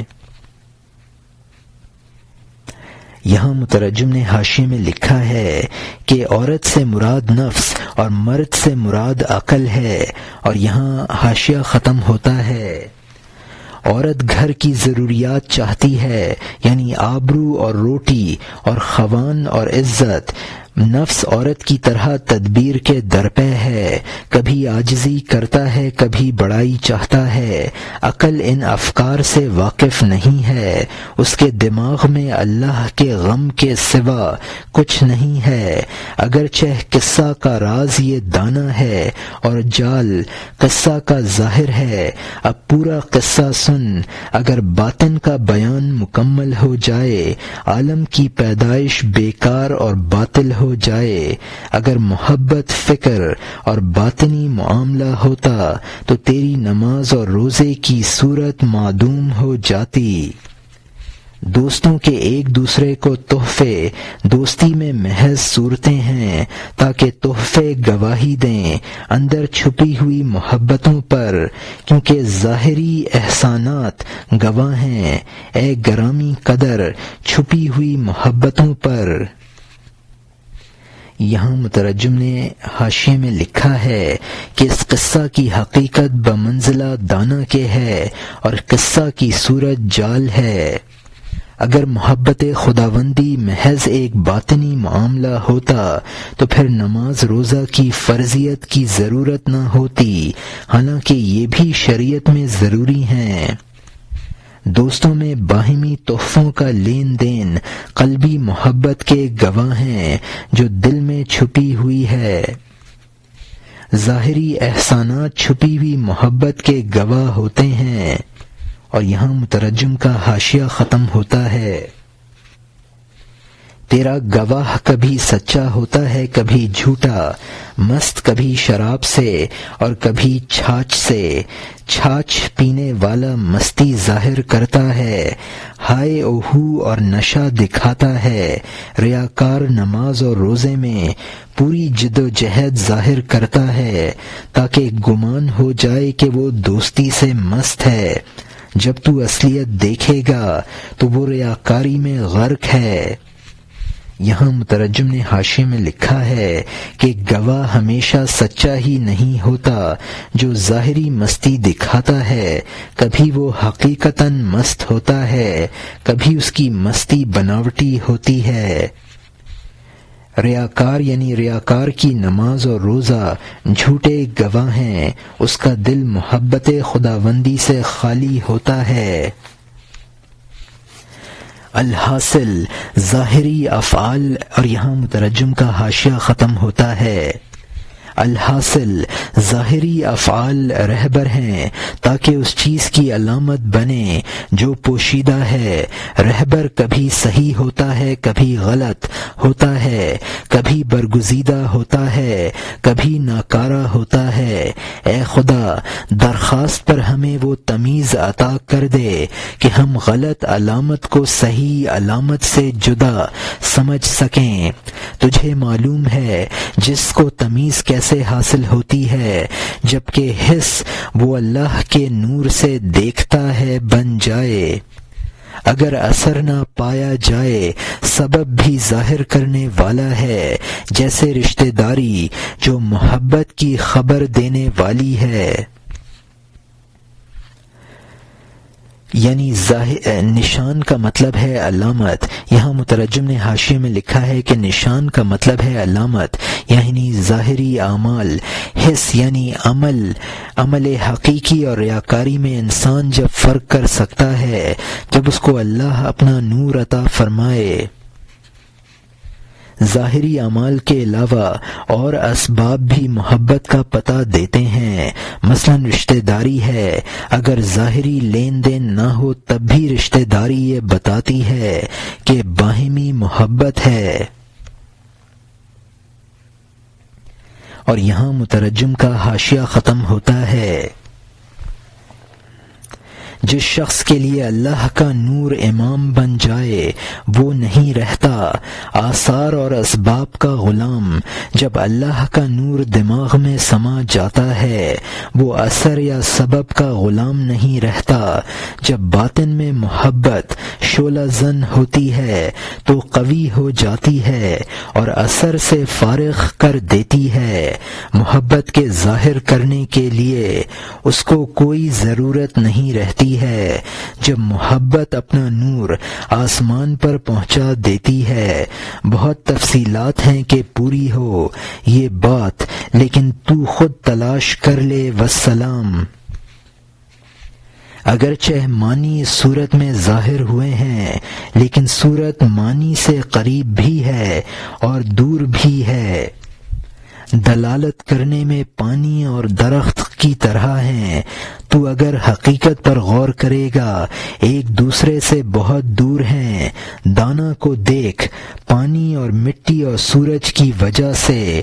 یہاں مترجم نے حاشیے میں لکھا ہے کہ عورت سے مراد نفس اور مرد سے مراد عقل ہے، اور یہاں حاشیہ ختم ہوتا ہے۔ عورت گھر کی ضروریات چاہتی ہے، یعنی آبرو اور روٹی اور خوان اور عزت، نفس عورت کی طرح تدبیر کے درپے ہے، کبھی عاجزی کرتا ہے، کبھی بڑائی چاہتا ہے۔ عقل ان افکار سے واقف نہیں ہے، اس کے دماغ میں اللہ کے غم کے سوا کچھ نہیں ہے۔ اگرچہ قصہ کا راز یہ دانا ہے اور جال قصہ کا ظاہر ہے۔ اب پورا قصہ سن، اگر باطن کا بیان مکمل ہو جائے، عالم کی پیدائش بیکار اور باطل ہو جائے۔ اگر محبت، فکر اور باطنی معاملہ ہوتا تو تیری نماز اور روزے کی صورت معدوم ہو جاتی۔ دوستوں کے ایک دوسرے کو تحفے دوستی میں محض صورتیں ہیں تاکہ تحفے گواہی دیں اندر چھپی ہوئی محبتوں پر، کیونکہ ظاہری احسانات گواہ ہیں اے گرامی قدر چھپی ہوئی محبتوں پر۔ یہاں مترجم نے حاشیے میں لکھا ہے کہ اس قصہ کی حقیقت بمنزلہ دانا کے ہے اور قصہ کی صورت جال ہے۔ اگر محبت خداوندی محض ایک باطنی معاملہ ہوتا تو پھر نماز روزہ کی فرضیت کی ضرورت نہ ہوتی، حالانکہ یہ بھی شریعت میں ضروری ہیں۔ دوستوں میں باہمی تحفوں کا لین دین قلبی محبت کے گواہ ہیں جو دل میں چھپی ہوئی ہے۔ ظاہری احسانات چھپی ہوئی محبت کے گواہ ہوتے ہیں۔ اور یہاں مترجم کا حاشیہ ختم ہوتا ہے۔ تیرا گواہ کبھی سچا ہوتا ہے، کبھی جھوٹا، مست کبھی شراب سے اور کبھی چھاچھ سے۔ چھاچھ پینے والا مستی ظاہر کرتا ہے، ہائے اوہو اور نشہ دکھاتا ہے۔ ریاکار نماز اور روزے میں پوری جد و جہد ظاہر کرتا ہے تاکہ گمان ہو جائے کہ وہ دوستی سے مست ہے۔ جب تو اصلیت دیکھے گا تو وہ ریاکاری میں غرق ہے۔ یہاں مترجم نے حاشیے میں لکھا ہے کہ گواہ ہمیشہ سچا ہی نہیں ہوتا جو ظاہری مستی دکھاتا ہے، کبھی وہ حقیقتاً مست ہوتا ہے، کبھی اس کی مستی بناوٹی ہوتی ہے۔ ریاکار یعنی ریاکار کی نماز اور روزہ جھوٹے گواہ ہیں، اس کا دل محبت خداوندی سے خالی ہوتا ہے۔ الحاصل ظاہری افعال، اور یہاں مترجم کا حاشیہ ختم ہوتا ہے۔ الحاصل ظاہری افعال رہبر ہیں تاکہ اس چیز کی علامت بنے جو پوشیدہ ہے۔ رہبر کبھی صحیح ہوتا ہے، کبھی غلط ہوتا ہے، کبھی برگزیدہ ہوتا ہے، کبھی ناکارہ ہوتا ہے۔ اے خدا، درخواست پر ہمیں وہ تمیز عطا کر دے کہ ہم غلط علامت کو صحیح علامت سے جدا سمجھ سکیں۔ تجھے معلوم ہے جس کو تمیز کیسے حاصل ہوتی ہے، جبکہ حس وہ اللہ کے نور سے دیکھتا ہے بن جائے۔ اگر اثر نہ پایا جائے سبب بھی ظاہر کرنے والا ہے، جیسے رشتہ داری جو محبت کی خبر دینے والی ہے۔ یعنی نشان کا مطلب ہے علامت۔ یہاں مترجم نے حاشیے میں لکھا ہے کہ نشان کا مطلب ہے علامت، یعنی ظاہری اعمال۔ حس یعنی عمل حقیقی اور ریاکاری میں انسان جب فرق کر سکتا ہے جب اس کو اللہ اپنا نور عطا فرمائے۔ ظاہری اعمال کے علاوہ اور اسباب بھی محبت کا پتہ دیتے ہیں، مثلا رشتہ داری ہے، اگر ظاہری لین دین نہ ہو تب بھی رشتہ داری یہ بتاتی ہے کہ باہمی محبت ہے۔ اور یہاں مترجم کا حاشیہ ختم ہوتا ہے۔ جس شخص کے لیے اللہ کا نور امام بن جائے وہ نہیں رہتا آثار اور اسباب کا غلام۔ جب اللہ کا نور دماغ میں سما جاتا ہے وہ اثر یا سبب کا غلام نہیں رہتا۔ جب باطن میں محبت شعلہ زن ہوتی ہے تو قوی ہو جاتی ہے اور اثر سے فارغ کر دیتی ہے۔ محبت کے ظاہر کرنے کے لیے اس کو کوئی ضرورت نہیں رہتی جاتی ہے جب محبت اپنا نور آسمان پر پہنچا دیتی ہے۔ بہت تفصیلات ہیں کہ پوری ہو یہ بات، لیکن تو خود تلاش کر لے والسلام۔ اگرچہ معنی اس صورت میں ظاہر ہوئے ہیں، لیکن صورت معنی سے قریب بھی ہے اور دور بھی ہے۔ دلالت کرنے میں پانی اور درخت کی طرح ہیں۔ تو اگر حقیقت پر غور کرے گا ایک دوسرے سے بہت دور ہیں۔ دانا کو دیکھ، پانی اور مٹی اور سورج کی وجہ سے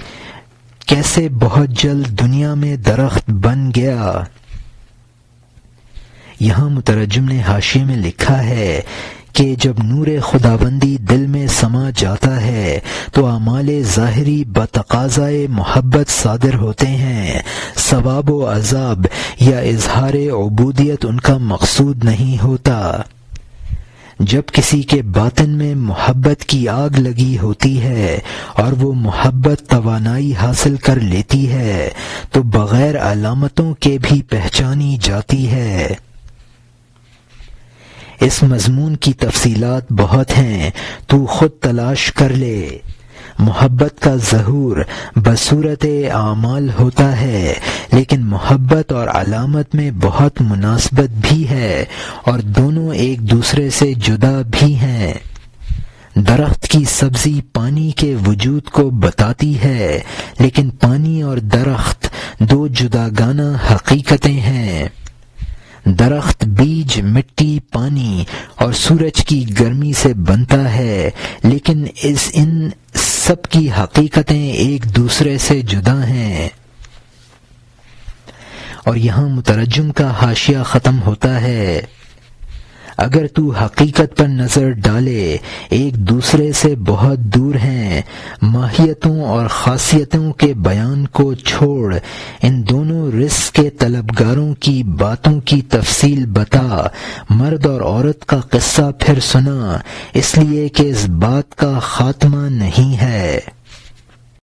کیسے بہت جلد دنیا میں درخت بن گیا۔ یہاں مترجم نے حاشیے میں لکھا ہے کہ جب نور خداوندی دل میں سما جاتا ہے تو اعمال ظاہری بتقاضائے محبت صادر ہوتے ہیں۔ ثواب و عذاب یا اظہار عبودیت ان کا مقصود نہیں ہوتا۔ جب کسی کے باطن میں محبت کی آگ لگی ہوتی ہے اور وہ محبت توانائی حاصل کر لیتی ہے تو بغیر علامتوں کے بھی پہچانی جاتی ہے۔ اس مضمون کی تفصیلات بہت ہیں، تو خود تلاش کر لے۔ محبت کا ظہور بصورت اعمال ہوتا ہے، لیکن محبت اور علامت میں بہت مناسبت بھی ہے اور دونوں ایک دوسرے سے جدا بھی ہیں۔ درخت کی سبزی پانی کے وجود کو بتاتی ہے، لیکن پانی اور درخت دو جداگانہ حقیقتیں ہیں۔ درخت بیج، مٹی، پانی اور سورج کی گرمی سے بنتا ہے، لیکن ان سب کی حقیقتیں ایک دوسرے سے جدا ہیں۔ اور یہاں مترجم کا حاشیہ ختم ہوتا ہے۔ اگر تو حقیقت پر نظر ڈالے ایک دوسرے سے بہت دور ہیں۔ ماہیتوں اور خاصیتوں کے بیان کو چھوڑ، ان دونوں رزق کے طلبگاروں کی باتوں کی تفصیل بتا۔ مرد اور عورت کا قصہ پھر سنا، اس لیے کہ اس بات کا خاتمہ نہیں ہے۔